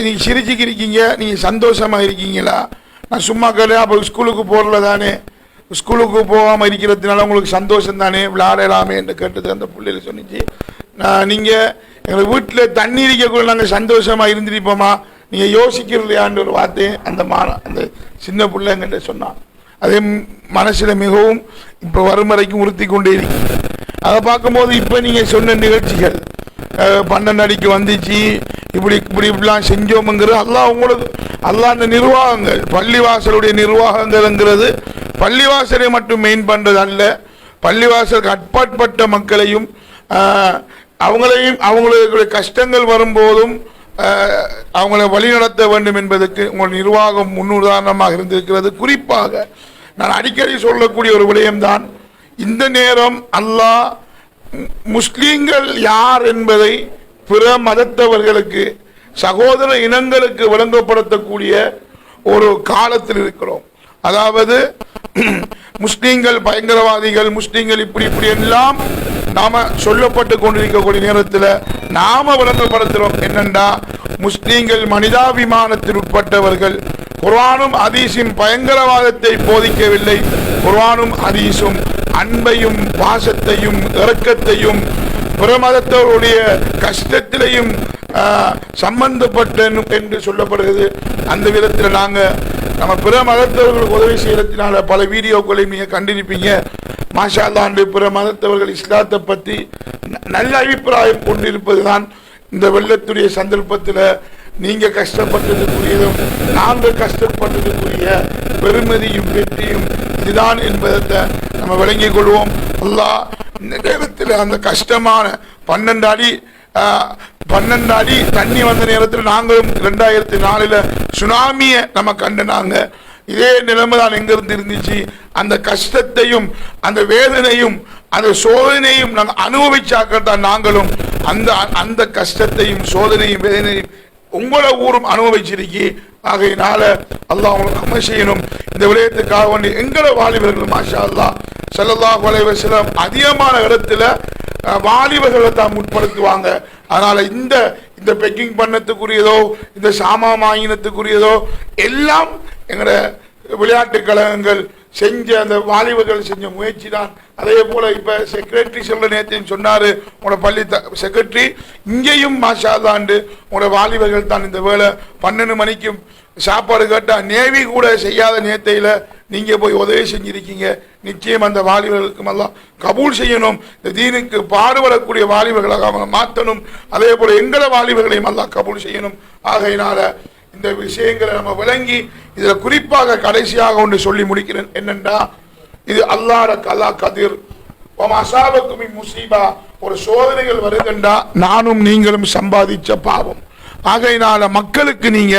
நீங்கள் சிரிச்சுக்கு இருக்கீங்க, நீங்கள் சந்தோஷமாக இருக்கீங்களா? நான் சும்மா கேட்டேன், அப்போ ஸ்கூலுக்கு போகல தானே, ஸ்கூலுக்கு போகாமல் இருக்கிறதுனால உங்களுக்கு சந்தோஷம் தானே, விளையாடலாமே என்று கேட்டது அந்த பிள்ளைகள் சொன்னிச்சு. நீங்கள் எங்கள் வீட்டில் தண்ணி இருக்கக்குள்ள நாங்கள் சந்தோஷமாக இருந்திருப்போமா, நீங்கள் யோசிக்கிறலையான்ற ஒரு வார்த்தையை அந்த சின்ன பிள்ளைங்கிட்ட சொன்னான். அதே மனசில் மிகவும் இப்போ வரும் வரைக்கும் உறுத்தி கொண்டே இருக்கு. அதை பார்க்கும்போது இப்போ நீங்கள் சொன்ன நிகழ்ச்சிகள் 12 அடிக்கு வந்துச்சு, இப்படிலாம் செஞ்சோம்ங்கிறது அல்லாஹ் அந்த நிர்வாகங்கள், பள்ளிவாசலுடைய நிர்வாகங்கள்ங்கிறது பள்ளிவாசலை மட்டும் மெயின் பண்ணுறது அல்ல, பள்ளிவாசலுக்கு அட்பாட்பட்ட மக்களையும் அவங்களுடைய கஷ்டங்கள் வரும்போதும் அவங்களை வழிநடத்த வேண்டும் என்பதற்கு உங்கள் நிர்வாகம் முன்னுதாரணமாக இருந்திருக்கிறது. குறிப்பாக நான் அடிக்கடி சொல்லக்கூடிய ஒரு விடயம்தான், இந்த நேரம் அல்லாஹ் முஸ்லீம்கள் யார் என்பதை பிற மதத்தவர்களுக்கு, சகோதர இனங்களுக்கு விளங்கப்படுத்தக்கூடிய ஒரு காலத்தில் இருக்கிறோம். அதாவது முஸ்லீம்கள் பயங்கரவாதிகள், முஸ்லீம்கள் இப்படி எல்லாம் நாம சொல்லப்பட்டு கொண்டிருக்கக்கூடிய நேரத்தில் நாம விளங்கப்படுத்துறோம் என்னண்டா, முஸ்லீம்கள் மனிதாபிமானத்தில் உட்பட்டவர்கள். குர்ஆனும் ஹதீஸும் பயங்கரவாதத்தை போதிக்கவில்லை, குர்ஆனும் ஹதீஸும் அன்பையும் பாசத்தையும் இரக்கத்தையும் பிரமதத்தவருடைய கஷ்டத்திலையும் சம்பந்தப்பட்ட என்று சொல்லப்படுகிறது. அந்த விதத்தில் நம்ம பிற மதத்தவர்களுக்கு உதவி செய்யறதுனால பல வீடியோக்களை நீங்க கண்டிருப்பீங்க. மாஷா அல்லாஹ், பிற மதத்தவர்கள் இஸ்லாத்தை பற்றி நல்ல அபிப்பிராயம் கொண்டிருப்பதுதான் இந்த வெள்ளத்துடைய சந்தர்ப்பத்தில் நீங்க கஷ்டப்பட்டதுக்குரியதும் நாங்கள் கஷ்டப்பட்டதுக்குரிய பெருமதியும் வெற்றியும் இதுதான் என்பதை நம்ம விளங்கிக் கொள்வோம். அல்லாஹ் இந்த நேரத்தில் அந்த கஷ்டமான 12 அடி தண்ணி வந்த நேரத்தில் நாங்களும் 2004 சுனாமியை நம்ம கண்டனாங்க. இதே நிலைமை தான் எங்கிருந்து இருந்துச்சு. அந்த கஷ்டத்தையும் அந்த வேதனையும் அந்த சோதனையும் நாங்கள் அனுபவிச்சாக்கத்தான் நாங்களும் அந்த கஷ்டத்தையும் சோதனையும் வேதனையும் உங்களோட ஊரும் அனுபவிச்சிருக்கி. ஆகையினால அல்லாஹ் உங்களுக்கு அமல் செய்யணும். இந்த விடயத்துக்காக வேண்டி எங்களோட வாலிபர்கள் மாஷா அல்லாஹ் ஸல்லல்லாஹு அலைஹி வஸல்லம் அதிகமான இடத்துல வாலிபர்களை தான் முற்படுத்துவாங்க. அதனால இந்த பெக்கிங் பண்ணத்துக்குரியதோ இந்த சாமானியத்துக்குரியதோ எல்லாம் எங்களோட விளையாட்டு கழகங்கள், செஞ்ச அந்த வாலிபர்கள் செஞ்ச முயற்சி தான். அதே போல இப்ப செக்ரட்டரி சொல்ற நேரத்தையும் சொன்னாரு, உங்களோட பள்ளி செக்ரட்டரி இங்கேயும் மாஷா அல்லாண்டு உங்களோட வாலிபர்கள் தான் இந்த வேலை 12 மணிக்கு சாப்பாடு கேட்டா நேவி கூட செய்யாத நேரத்தையில நீங்க போய் உதவி செஞ்சிருக்கீங்க. நிச்சயம் அந்த வாலிபர்களுக்கும் எல்லாம் கபூல் செய்யணும். இந்த தீனுக்கு பாடுபடக்கூடிய வாலிபர்களாக அவங்க மாற்றணும். அதே போல எங்களை வாலிபர்களையும் எல்லாம் கபூல் செய்யணும். ஆகையினால இந்த விஷயங்களை நம்ம விளங்கி இதுல குறிப்பாக கடைசியாக ஒன்று சொல்லி முடிக்கிறேன். என்னண்டா, இது அல்லாஹ் கலா கதிர் முசீபா, ஒரு சோதனைகள் வருதுண்டா நானும் நீங்களும் சம்பாதிச்ச பாவம். ஆகையினால மக்களுக்கு நீங்க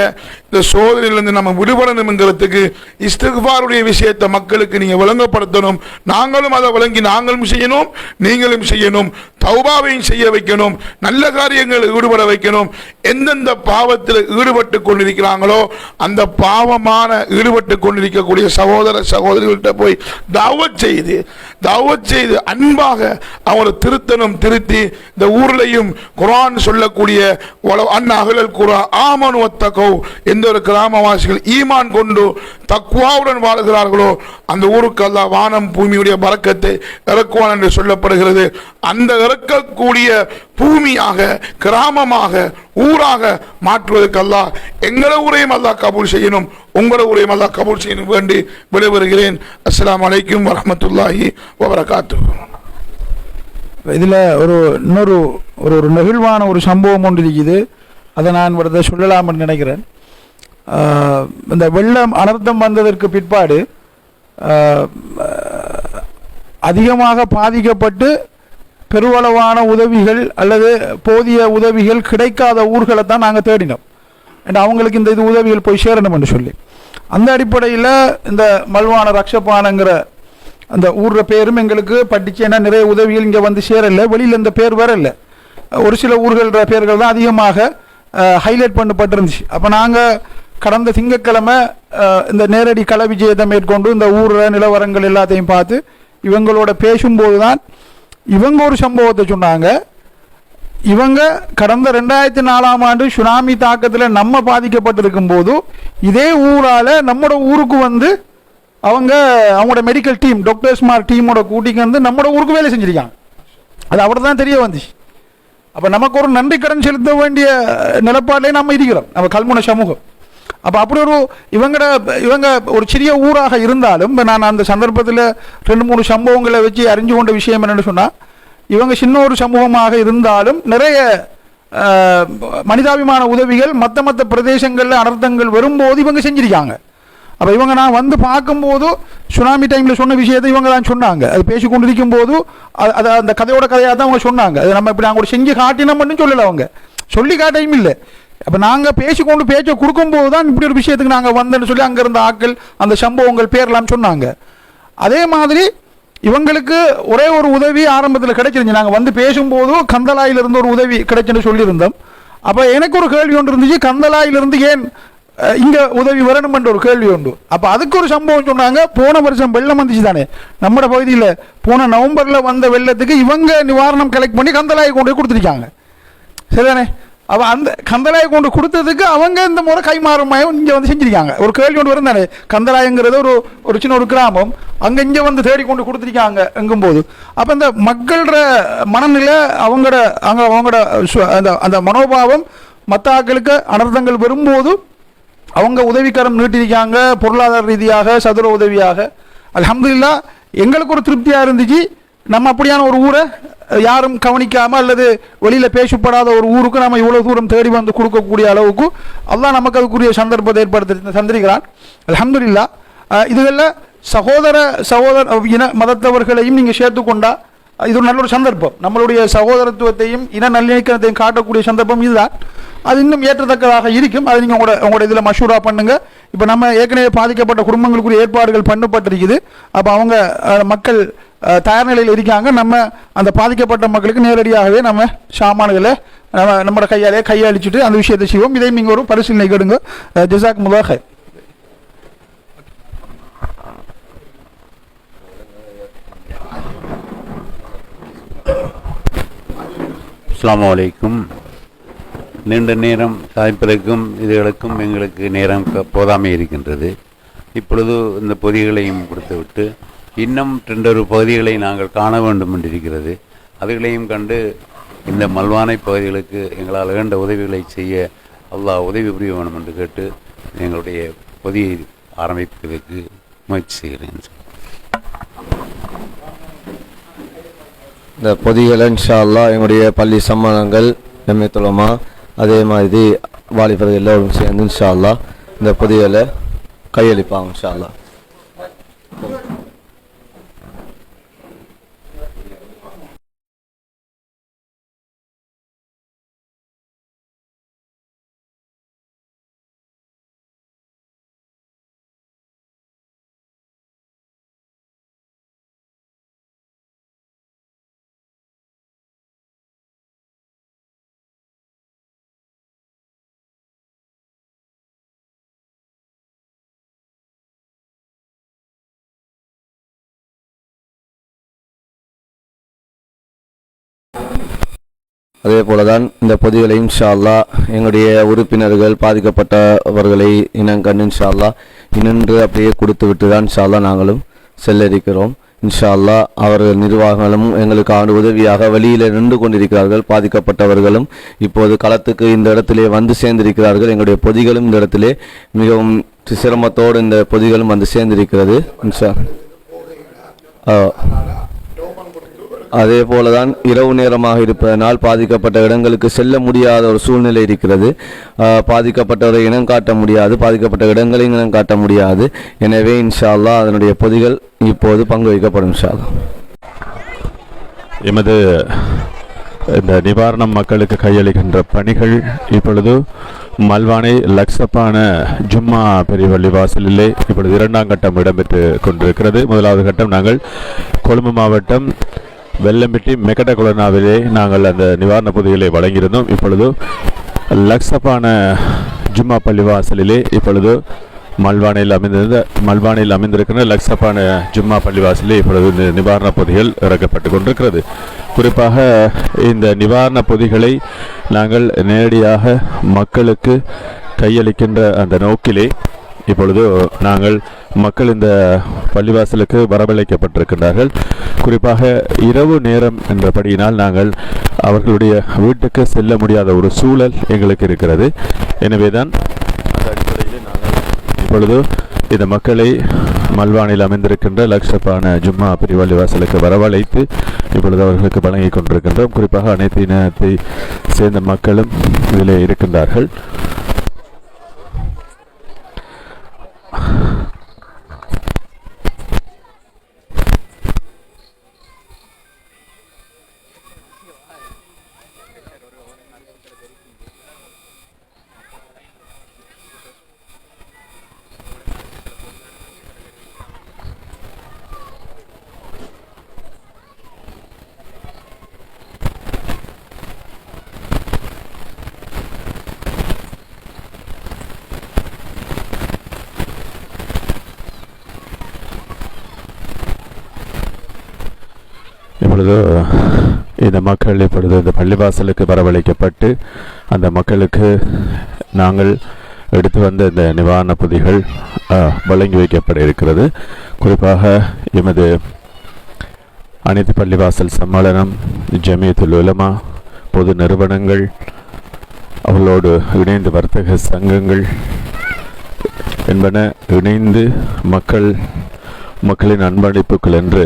இந்த சோதனையிலிருந்து நம்ம விடுபடணுங்கிறதுக்கு இஸ்திக்பாருடைய விஷயத்தை மக்களுக்கு நீங்க விளங்கப்படுத்தணும். நாங்களும் அதை விளங்கி நாங்களும் செய்யணும், நீங்களும் செய்யணும். தௌபாவையும் செய்ய வைக்கணும், நல்ல காரியங்களில் ஈடுபட வைக்கணும். எந்தெந்த பாவத்தில் ஈடுபட்டு கொண்டிருக்கிறாங்களோ அந்த பாவமான ஈடுபட்டு கொண்டிருக்கக்கூடிய சகோதர சகோதரிகள்கிட்ட போய் தாவத் செய்து அன்பாக அவங்களை திருத்தணும். திருத்தி இந்த ஊர்லையும் குர்ஆன் சொல்லக்கூடிய எந்த ஒரு கிராமவாசிகள் ஈமான் கொண்டு தக்வாவுடன் வாழ்கிறார்களோ அந்த ஊருக்கு அல்லாஹ் வானம் பூமியுடைய பரக்கத்தை இறக்குவான் என்று சொல்லப்படுகிறது. அந்த இறக்கக்கூடிய பூமியாக, கிராமமாக, ஊராக மாற்றுவதற்கு அல்லாஹ் எங்களை ஊரையும் அல்லாஹ் கபூல் செய்யணும், உங்களோட ஊரையும் அல்லாஹ் கபூல் செய்யணும் வேண்டி விடைபெறுகிறேன். அஸ்ஸலாமு அலைக்கும் வரஹ்மத்துல்லாஹி வபரகாத்துஹு. இதில் இன்னொரு ஒரு நெகிழ்வான ஒரு சம்பவம் ஒன்று இருக்குது. அதை நான் வரதை சொல்லலாம்னு நினைக்கிறேன். இந்த வெள்ளம் அனர்த்தம் வந்ததற்கு பிற்பாடு அதிகமாக பாதிக்கப்பட்டு பெருவளவான உதவிகள் அல்லது போதிய உதவிகள் கிடைக்காத ஊர்களை தான் நாங்கள் தேடினோம். அண்ட் அவங்களுக்கு இந்த இது உதவிகள் போய் சேரணும் என்று சொல்லி அந்த அடிப்படையில் இந்த மல்வான ரக்ஷபானங்கிற அந்த ஊர்ற பேரும் எங்களுக்கு படிச்சு, ஏன்னா நிறைய உதவிகள் இங்கே வந்து சேரலை, வெளியில் இந்த பேர் வரல. ஒரு சில ஊர்கள பேர்கள் தான் அதிகமாக ஹைலைட் பண்ணப்பட்டிருந்துச்சு. அப்போ நாங்கள் கடந்த திங்கட்கிழமை இந்த நேரடி கள விஜயத்தை மேற்கொண்டு இந்த ஊரில் நிலவரங்கள் எல்லாத்தையும் பார்த்து இவங்களோட பேசும்போது தான் இவங்க ஒரு சம்பவத்தை சொன்னாங்க. இவங்க கடந்த 2004ஆம் ஆண்டு சுனாமி தாக்கத்தில் நம்ம பாதிக்கப்பட்டிருக்கும் போது இதே ஊரால் நம்மளோட ஊருக்கு வந்து அவங்களோட மெடிக்கல் டீம், டாக்டர்ஸ்மார் டீமோட கூட்டிக்கு வந்து நம்மளோட ஊருக்கு வேலை செஞ்சிருக்காங்க. அது அவரை தான் தெரிய வந்துச்சு. அப்போ நமக்கு ஒரு நன்றி கடன் செலுத்த வேண்டிய நிலப்பாட்டிலே நம்ம இருக்கிறோம், நம்ம கல்முனை சமூகம். அப்போ அப்படி இவங்க ஒரு சிறிய ஊராக இருந்தாலும், நான் அந்த சந்தர்ப்பத்தில் 2-3 சம்பவங்களை வச்சு அறிஞ்சு கொண்ட விஷயம் என்னென்னு சொன்னால், இவங்க சின்ன ஒரு சமூகமாக இருந்தாலும் நிறைய மனிதாபிமான உதவிகள் மற்ற பிரதேசங்களில் அனர்த்தங்கள் வரும்போது இவங்க செஞ்சிருக்காங்க. அப்போ இவங்க நான் வந்து பார்க்கும்போது சுனாமி டைமில் சொன்ன விஷயத்தை இவங்க தான் சொன்னாங்க. அது பேசி கொண்டிருக்கும் போது அது அந்த கதையோட கதையாக தான் அவங்க சொன்னாங்க. அது நம்ம இப்படி நாங்கள் செஞ்சு காட்டினோம்னு சொல்லலை, அவங்க சொல்லி காட்டையும் இல்லை. அப்போ நாங்கள் பேசிக்கொண்டு பேச்சை கொடுக்கும்போது தான் இப்படி ஒரு விஷயத்துக்கு நாங்கள் வந்தேன்னு சொல்லி அங்கே இருந்த ஆட்கள் அந்த சம்பவங்கள் பேர்லாம் சொன்னாங்க. அதே மாதிரி இவங்களுக்கு ஒரே ஒரு உதவி ஆரம்பத்தில் கிடைச்சிருந்துச்சு. நாங்கள் வந்து பேசும்போது கந்தலாயிலிருந்து ஒரு உதவி கிடைச்சுன்னு சொல்லியிருந்தோம். அப்போ எனக்கு ஒரு கேள்வி ஒன்று இருந்துச்சு, கந்தலாயிலிருந்து ஏன் இங்கே உதவி வரணுமென்ற ஒரு கேள்வி உண்டு. அப்போ அதுக்கு ஒரு சம்பவம் சொன்னாங்க. போன வருஷம் வெள்ளம் வந்துச்சு தானே நம்ம பகுதியில், போன நவம்பரில் வந்த வெள்ளத்துக்கு இவங்க நிவாரணம் கலெக்ட் பண்ணி கந்தலாயை கொண்டு போய் கொடுத்துருக்காங்க, சரிதானே? அப்போ அந்த கந்தலாயை கொண்டு கொடுத்ததுக்கு அவங்க இந்த முறை கைமாறுமாயம் இங்கே வந்து செஞ்சுருக்காங்க. ஒரு கேள்வி ஒன்று வரும் தானே, கந்தலாயங்கிறது ஒரு சின்ன ஒரு கிராமம், அங்கே இங்கே வந்து தேடி கொண்டு கொடுத்துருக்காங்க எங்கும்போது. அப்போ இந்த மக்களோட மனநிலை, அவங்களோட அந்த மனோபாவம் மற்ற ஆட்களுக்கு அனர்த்தங்கள் வரும்போது அவங்க உதவிக்கரம் நீட்டிருக்காங்க, பொருளாதார ரீதியாக சதுர உதவியாக. அல்ஹம்துலில்லாஹ் எங்களுக்கு ஒரு திருப்தியாக இருந்துச்சு. நம்ம அப்படியான ஒரு ஊரை யாரும் கவனிக்காமல் அல்லது வெளியில் பேசப்படாத ஒரு ஊருக்கு நம்ம இவ்வளோ தூரம் தேடி வந்து கொடுக்கக்கூடிய அளவுக்கு அல்லாஹ் நமக்கு அதுக்குரிய சந்தர்ப்பத்தை ஏற்படுத்தி தந்திருக்கிறான். அல்ஹம்துலில்லாஹ் இதுகளில் சகோதர இன மதத்தவர்களையும் நீங்கள் சேர்த்துக்கொண்டா இது ஒரு நல்ல ஒரு சந்தர்ப்பம். நம்மளுடைய சகோதரத்துவத்தையும் இன நல்லிணக்கத்தையும் காட்டக்கூடிய சந்தர்ப்பம் இதுதான். அது இன்னும் ஏற்றத்தக்கதாக இருக்கும். அது நீங்கள் உங்களோட இதில் மஷூரா பண்ணுங்கள். இப்போ நம்ம ஏற்கனவே பாதிக்கப்பட்ட குடும்பங்களுக்குரிய ஏற்பாடுகள் பண்ணப்பட்டிருக்குது. அப்போ அவங்க மக்கள் தயார் நிலையில் இருக்காங்க. நம்ம அந்த பாதிக்கப்பட்ட மக்களுக்கு நேரடியாகவே நம்ம சாமான்களை நம்மளோட கையாலே கையளிச்சுட்டு அந்த விஷயத்தை செய்வோம். இதை நீங்கள் ஒரு பரிசீலனை கேடுங்க. ஜஸாக்குமுல்லாஹ் ஹைர். அஸ்ஸலாமு அலைக்கும். நீண்ட நேரம் சாய்ப்பிற்கும் இதுகளுக்கும் எங்களுக்கு நேரம் போதாமை இருக்கின்றது. இப்பொழுது இந்த பொதிகளையும் கொடுத்துவிட்டு இன்னும் 2 பகுதிகளை நாங்கள் காண வேண்டும் என்றிருக்கிறது. அதுகளையும் கண்டு இந்த மல்வானை பகுதிகளுக்கு எங்களால் வேண்ட உதவிகளை செய்ய அல்லாஹ் உதவி புரிய வேண்டும் என்று கேட்டு எங்களுடைய பொதியை ஆரம்பிப்பதற்கு முயற்சி செய்கிறேன். இந்த பொதிகளை இன்ஷா அல்லாஹ் எங்களுடைய பள்ளி சம்மானங்கள் எம்எத்துலமா அதே மாதிரி வாலிபர்கள் எல்லோரும் சேர்ந்து இன்ஷா அல்லாஹ் இந்த பொதிகளை கையளிப்பாங்க இன்ஷா அல்லாஹ். அதே போலதான் இந்த பொதிகளை இன்ஷா அல்லாஹ் எங்களுடைய உறுப்பினர்கள் பாதிக்கப்பட்டவர்களை இனங்கண்டு இன்ஷா அல்லாஹ் இன்று அப்படியே கொடுத்து விட்டு தான் இன்ஷா அல்லாஹ் நாங்களும் செல்ல இருக்கிறோம். இன்ஷா அல்லாஹ் அவர்கள் நிர்வாகங்களும் எங்களுக்கு உதவியாக வெளியில நின்று கொண்டிருக்கிறார்கள். பாதிக்கப்பட்டவர்களும் இப்போது களத்துக்கு இந்த இடத்திலே வந்து சேர்ந்திருக்கிறார்கள். எங்களுடைய பொதிகளும் இந்த இடத்திலே மிகவும் சிரமத்தோடு இந்த பொதிகளும் வந்து சேர்ந்திருக்கிறது இன்ஷா. அதே போலதான் இரவு நேரமாக இருப்பதனால் பாதிக்கப்பட்ட இடங்களுக்கு செல்ல முடியாத ஒரு சூழ்நிலை இருக்கிறது. பாதிக்கப்பட்டவரை இனம் காட்ட முடியாது, பாதிக்கப்பட்ட இடங்களையும் இனம் காட்ட முடியாது. எனவே இன்ஷா அல்லாஹ் அதனுடைய பொதிகள் இப்போது பங்கு வைக்கப்படும் இன்ஷா அல்லாஹ். எமது இந்த நிவாரணம் மக்களுக்கு கையளிக்கின்ற பணிகள் இப்பொழுது மல்வானை லக்ஸப்பான ஜும்மா பெரிய பள்ளிவாசலிலே இப்பொழுது 2ஆம் கட்டம் இடம்பெற்று கொண்டிருக்கிறது. முதலாவது கட்டம் நாங்கள் கொழும்பு மாவட்டம் வெள்ளம்பிட்டி மெக்கடகுலனாவிலே நாங்கள் அந்த நிவாரண பொதிகளை வழங்கியிருந்தோம். இப்பொழுது லக்ஸப்பான ஜும்மா பள்ளிவாசலிலே இப்பொழுது மல்வானையில் அமைந்திருக்கிற லக்ஸப்பான ஜும்மா பள்ளிவாசலிலே இப்பொழுது நிவாரண பொதிகள் இறக்கப்பட்டு கொண்டிருக்கிறது. குறிப்பாக இந்த நிவாரண பொதிகளை நாங்கள் நேரடியாக மக்களுக்கு கையளிக்கின்ற அந்த நோக்கிலே இப்பொழுது நாங்கள் மக்கள் இந்த பள்ளிவாசலுக்கு வரவழைக்கப்பட்டிருக்கின்றார்கள். குறிப்பாக இரவு நேரம் என்றபடியினால் நாங்கள் அவர்களுடைய வீட்டுக்கு செல்ல முடியாத ஒரு சூழல் எங்களுக்கு இருக்கிறது. எனவேதான் அந்த அடிப்படையில் நாங்கள் இப்பொழுது இந்த மக்களை மல்வானில் அமைந்திருக்கின்ற லக்ஷப்பான ஜும்மா பள்ளிவாசலுக்கு வரவழைத்து இப்பொழுது அவர்களுக்கு வழங்கி கொண்டிருக்கின்றோம். குறிப்பாக அனைத்து இனத்தை சேர்ந்த மக்களும் இதில் இருக்கின்றார்கள். இப்பொழுது இந்த மக்கள் இப்பொழுது இந்த பள்ளிவாசலுக்கு வரவழைக்கப்பட்டு அந்த மக்களுக்கு நாங்கள் எடுத்து வந்த இந்த நிவாரண பொதிகள் வழங்கி வைக்கப்பட இருக்கிறது. குறிப்பாக எமது அனைத்து பள்ளிவாசல் சம்மேளனம், ஜமியத்துல் உலமா, பொது நிறுவனங்கள், அவர்களோடு இணைந்து வர்த்தக சங்கங்கள் என்பன இணைந்து மக்களின் அன்பளிப்புகள் என்று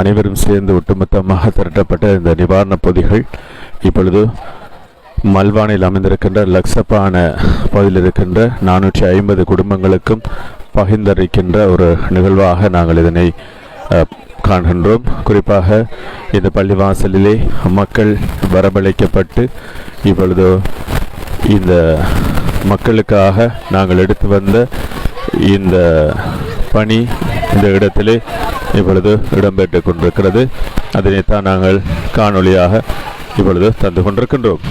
அனைவரும் சேர்ந்து ஒட்டுமொத்தமாக திரட்டப்பட்ட இந்த நிவாரண பொதிகள் இப்பொழுது மல்வானில் அமைந்திருக்கின்ற லக்ஸப்பான பகுதியில் இருக்கின்ற 450 குடும்பங்களுக்கும் பகிர்ந்தளிக்கின்ற ஒரு நிகழ்வாக நாங்கள் இதனை காண்கின்றோம். குறிப்பாக இந்த பள்ளிவாசலிலே மக்கள் வரவழைக்கப்பட்டு இப்பொழுது இந்த மக்களுக்காக நாங்கள் எடுத்து வந்த இந்த பணி இந்த இடத்திலே இப்பொழுது இடம்பெற்று கொண்டிருக்கிறது. அதனைத்தான் நாங்கள் காணொளியாக இப்பொழுது தந்து கொண்டிருக்கின்றோம்.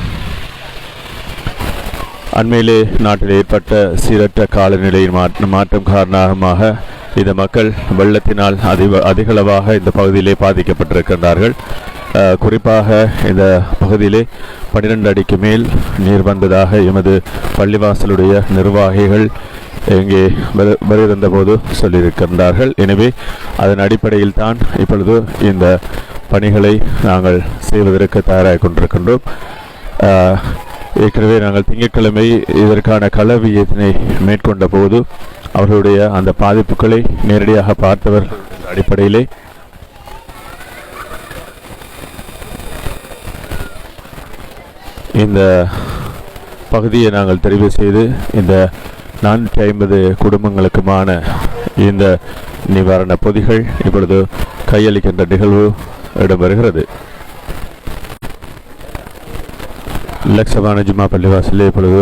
அண்மையிலே நாட்டில் ஏற்பட்ட சீரற்ற காலநிலையின் மாற்றம் காரணமாக இந்த மக்கள் வெள்ளத்தினால் அதிகளவாக இந்த பகுதியிலே பாதிக்கப்பட்டிருக்கின்றார்கள். குறிப்பாக இந்த பகுதியிலே 12 அடிக்கு மேல் நீர் வந்ததாக எமது பள்ளிவாசலுடைய நிர்வாகிகள் இங்கே வருகின்ற போது சொல்லியிருக்கின்றார்கள். எனவே அதன் அடிப்படையில் தான் இப்பொழுது இந்த பணிகளை நாங்கள் செய்வதற்கு தயாராக கொண்டிருக்கின்றோம். ஏற்கனவே நாங்கள் திங்கட்கிழமை இதற்கான களவியத்தினை மேற்கொண்ட போது அவர்களுடைய அந்த பாதிப்புகளை நேரடியாக பார்த்தவர்கள் அடிப்படையிலே இந்த பகுதியை நாங்கள் தெரிவு செய்து இந்த 450 குடும்பங்களுக்குமான இந்த நிவாரண பொதிகள் இப்பொழுது கையளிக்கின்ற நிகழ்வு இடம்பெறுகிறது. லக்ஷபான ஜும்மா பள்ளிவாசலே இப்பொழுது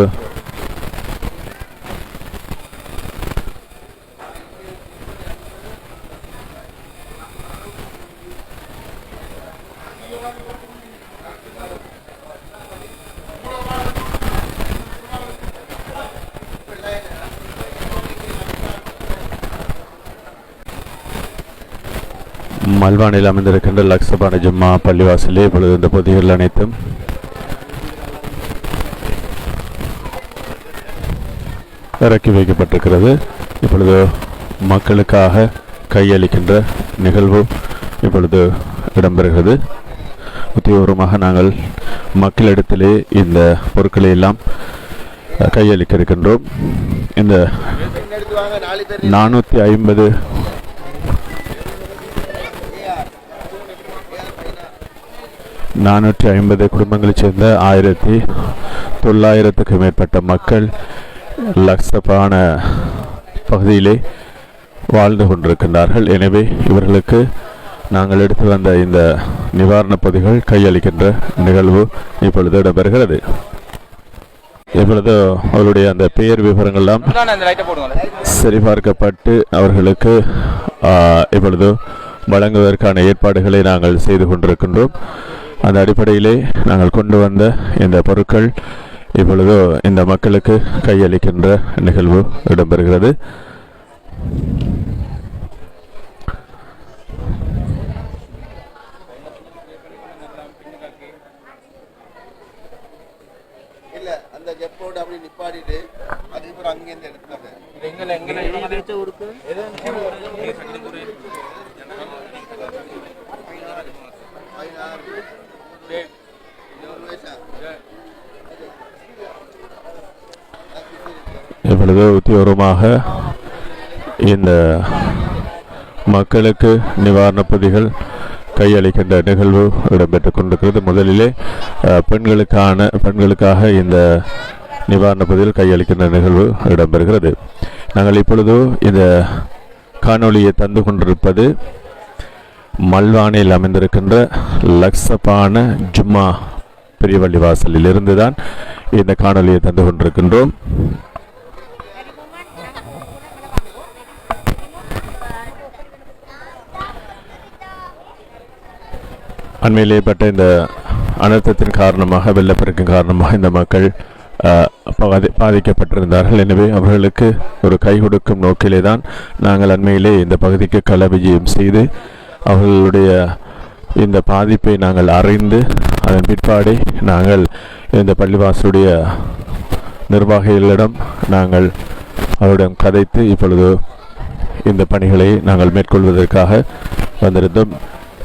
மல்வானில் அமைந்திருக்கின்ற லக்ஷபான ஜும்மா பள்ளிவாசலே இப்பொழுது இந்த பொதிகள் அனைத்தும் இறக்கி வைக்கப்பட்டிருக்கிறது. இப்பொழுது மக்களுக்காக கையளிக்கின்ற நிகழ்வு இப்பொழுது இடம்பெறுகிறது. உத்தியோகமாக நாங்கள் மக்களிடத்திலே இந்த பொருட்களை எல்லாம் கையளிக்க இருக்கின்றோம். இந்த 450 குடும்பங்களைச் சேர்ந்த 1900க்கும் மேற்பட்ட மக்கள் லக்ஷபான பகுதியிலே வாழ்ந்து கொண்டிருக்கின்றார்கள். எனவே இவர்களுக்கு நாங்கள் எடுத்து வந்த இந்த நிவாரணப் பொதிகள் கையளிக்கின்ற நிகழ்வு இப்பொழுது இடம்பெறுகிறது. இப்பொழுது அவருடைய அந்த பெயர் விவரங்கள்லாம் சரிபார்க்கப்பட்டு அவர்களுக்கு இப்பொழுது வழங்குவதற்கான ஏற்பாடுகளை நாங்கள் செய்து கொண்டிருக்கின்றோம். அந்த அடிப்படையிலே நாங்கள் கொண்டு வந்த இந்த பொருட்கள் இப்பொழுது இந்த மக்களுக்கு கையளிக்கின்ற நிகழ்வு இடம்பெறுகிறது. இப்பொழுது உத்தியோகமாக இந்த மக்களுக்கு நிவாரணப் பொதிகள் கையளிக்கின்ற நிகழ்வு இடம்பெற்றுக் கொண்டிருக்கிறது. முதலிலே பெண்களுக்காக இந்த நிவாரணப் பொதிகள் கையளிக்கின்ற நிகழ்வு இடம்பெறுகிறது. நாங்கள் இப்பொழுது இந்த காணொளியை தந்து கொண்டிருப்பது மல்வானில் அமைந்திருக்கின்ற லக்ஷபான ஜும்மா பெரிய பள்ளிவாசலில் இருந்துதான் இந்த காணொளியை தந்து கொண்டிருக்கின்றோம். அண்மையில் ஏற்பட்ட இந்த அனர்த்தத்தின் காரணமாக, வெள்ளப்பெருக்கின் காரணமாக இந்த மக்கள் பாதிக்கப்பட்டிருந்தார்கள். எனவே அவர்களுக்கு ஒரு கை கொடுக்கும் நோக்கிலே தான் நாங்கள் அண்மையிலே இந்த பகுதிக்கு கள விஜயம் செய்து அவர்களுடைய இந்த பாதிப்பை நாங்கள் அறிந்து அதன் பிற்பாடு நாங்கள் இந்த பள்ளிவாசலுடைய நிர்வாகிகளிடம் நாங்கள் அவரிடம் கதைத்து இப்பொழுது இந்த பணிகளை நாங்கள் மேற்கொள்வதற்காக வந்திருந்தோம்.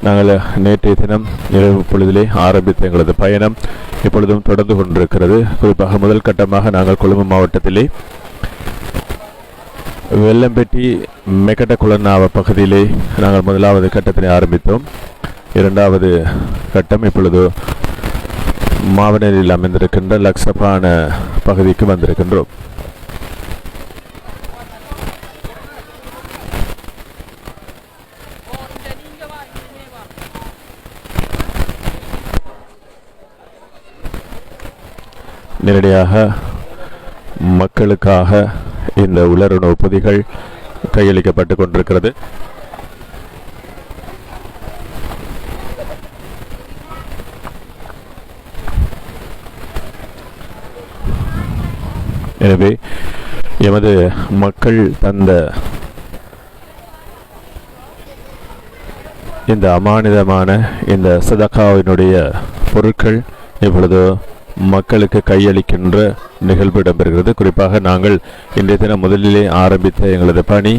நாங்கள் நேற்றைய தினம் இரவு பொழுதிலே ஆரம்பித்த எங்களது பயணம் இப்பொழுதும் தொடர்ந்து கொண்டிருக்கிறது. குறிப்பாக முதல் கட்டமாக நாங்கள் கொழும்பு மாவட்டத்திலே வெள்ளம்பெட்டி மெக்கட்டகுளன்னாவ பகுதியிலே நாங்கள் முதலாவது கட்டத்தினை ஆரம்பித்தோம். இரண்டாவது கட்டம் இப்பொழுது மாவனரில் அமைந்திருக்கின்ற லக்ஷபான பகுதிக்கு வந்திருக்கின்றோம். நேரடியாக மக்களுக்காக இந்த உலருணவு பொதிகள் கையளிக்கப்பட்டு கொண்டிருக்கிறது. எனவே எமது மக்கள் தந்த இந்த அமானிதமான இந்த சதகாவினுடைய பொருட்கள் இப்பொழுது மக்களுக்கு கையளிக்கின்ற நிகழ்வு இடம்பெறுகிறது. குறிப்பாக நாங்கள் இன்றைய தினம் முதலிலே ஆரம்பித்த எங்களது பணி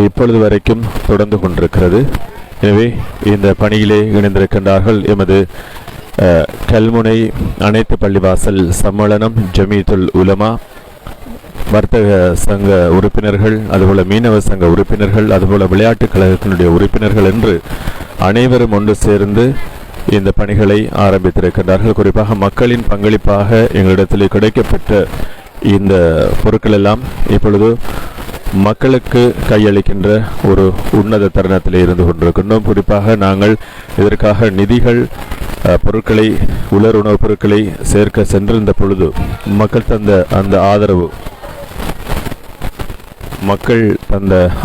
இப்பொழுது வரைக்கும் தொடர்ந்து கொண்டிருக்கிறது. எனவே இந்த பணியிலே இணைந்திருக்கின்றார்கள் எமது கல்முனை அனைத்து பள்ளிவாசல் சம்மேளனம், ஜமீத்துல் உலமா, வர்த்தக சங்க உறுப்பினர்கள், அதுபோல மீனவ சங்க உறுப்பினர்கள், அதுபோல விளையாட்டுக் கழகத்தினுடைய உறுப்பினர்கள் என்று அனைவரும் ஒன்று சேர்ந்து இந்த பணிகளை ஆரம்பித்திருக்கின்றார்கள். குறிப்பாக மக்களின் பங்களிப்பாக எங்களிடத்தில் கிடைக்கப்பட்ட இந்த பொருட்கள் எல்லாம் இப்பொழுது மக்களுக்கு கையளிக்கின்ற ஒரு உன்னத தருணத்தில் இருந்து கொண்டிருக்கின்றோம். குறிப்பாக நாங்கள் இதற்காக நிதிகள், பொருட்களை, உலர் உணவுப் பொருட்களை சேர்க்க சென்றிருந்த பொழுது மக்கள் தந்த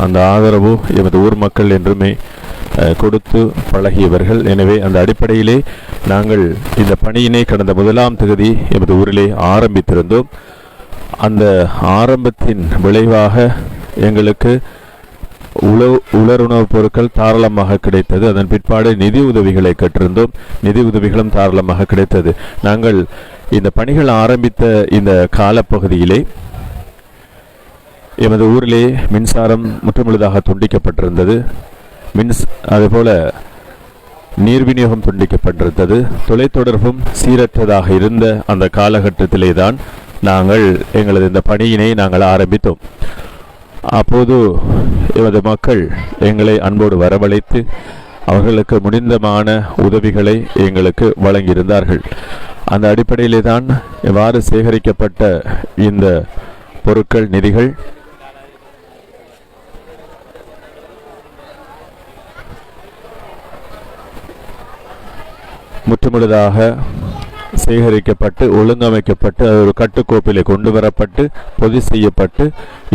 அந்த ஆதரவு எமது ஊர் மக்கள் என்றுமே கொடுத்து பழகியவர்கள். எனவே அந்த அடிப்படையிலே நாங்கள் இந்த பணியினை கடந்த 1ஆம் தேதி எமது ஊரிலே ஆரம்பித்திருந்தோம். அந்த ஆரம்பத்தின் விளைவாக எங்களுக்கு உலருணவுப் பொருட்கள் தாராளமாக கிடைத்தது. அதன் பிற்பாடு நிதி உதவிகளை கற்றிருந்தோம். நிதி உதவிகளும் தாராளமாக கிடைத்தது. நாங்கள் இந்த பணிகள் ஆரம்பித்த இந்த காலப்பகுதியிலே எமது ஊரிலே மின்சாரம் முற்றுமுழுதாக துண்டிக்கப்பட்டிருந்தது. அதுபோல நீர் விநியோகம் துண்டிக்கப்பட்டிருந்தது. தொலைத்தொடர்பும் சீரற்றதாக இருந்த அந்த காலகட்டத்திலே தான் நாங்கள் எங்களது இந்த பணியினை நாங்கள் ஆரம்பித்தோம். அப்போது எமது மக்கள் எங்களை அன்போடு வரவழைத்து அவர்களுக்கு முடிந்தமான உதவிகளை எங்களுக்கு வழங்கியிருந்தார்கள். அந்த அடிப்படையிலே தான் எவ்வாறு சேகரிக்கப்பட்ட இந்த பொருட்கள், நிதிகள் முற்றுமுழுதாக சேகரிக்கப்பட்டு ஒழுங்கமைக்கப்பட்டு அது ஒரு கட்டுக்கோப்பிலே கொண்டு வரப்பட்டு பொதி செய்யப்பட்டு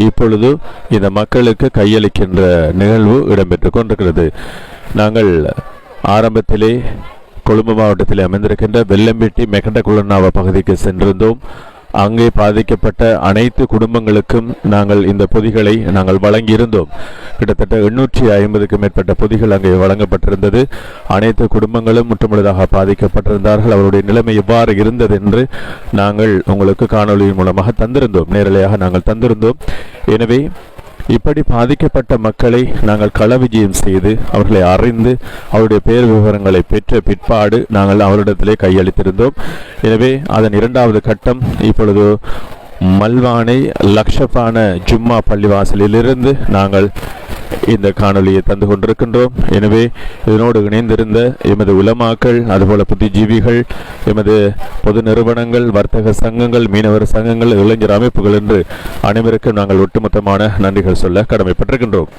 இப்பொழுது இந்த மக்களுக்கு கையளிக்கின்ற நிகழ்வு இடம்பெற்று கொண்டிருக்கிறது. நாங்கள் ஆரம்பத்திலே கொழும்பு மாவட்டத்தில் அமைந்திருக்கின்ற வெள்ளம்பேட்டி மெகண்டகுளனாவ பகுதிக்கு சென்றிருந்தோம். அங்கே பாதிக்கப்பட்ட அனைத்து குடும்பங்களுக்கும் நாங்கள் இந்த பொதிகளை நாங்கள் வழங்கியிருந்தோம். கிட்டத்தட்ட 850க்கும் மேற்பட்ட பொதிகள் அங்கே வழங்கப்பட்டிருந்தது. அனைத்து குடும்பங்களும் முற்றுமுழுதாக பாதிக்கப்பட்டிருந்தார்கள். அவருடைய நிலைமை எவ்வாறு இருந்தது என்று நாங்கள் உங்களுக்கு காணொலியின் மூலமாக தந்திருந்தோம், நேரலையாக நாங்கள் தந்திருந்தோம். எனவே இப்படி பாதிக்கப்பட்ட மக்களை நாங்கள் கள விஜயம் செய்து அவர்களை அறிந்து அவருடைய பெயர் விவரங்களை பெற்ற பிற்பாடு நாங்கள் அவரிடத்திலே கையளித்திருந்தோம். எனவே அதன் 2வது கட்டம் இப்பொழுது மல்வானை லக்ஷபான ஜும்மா பள்ளிவாசலிலிருந்து நாங்கள் இந்த காணொலியை தந்து கொண்டிருக்கின்றோம். எனவே இதனோடு இணைந்திருந்த எமது உலமாக்கள், அதுபோல புத்திஜீவிகள், எமது பொது நிறுவனங்கள், வர்த்தக சங்கங்கள், மீனவர் சங்கங்கள், இளைஞர் அமைப்புகள் என்று அனைவருக்கும் நாங்கள் ஒட்டுமொத்தமான நன்றிகள் சொல்ல கடமைப்பட்டிருக்கின்றோம்.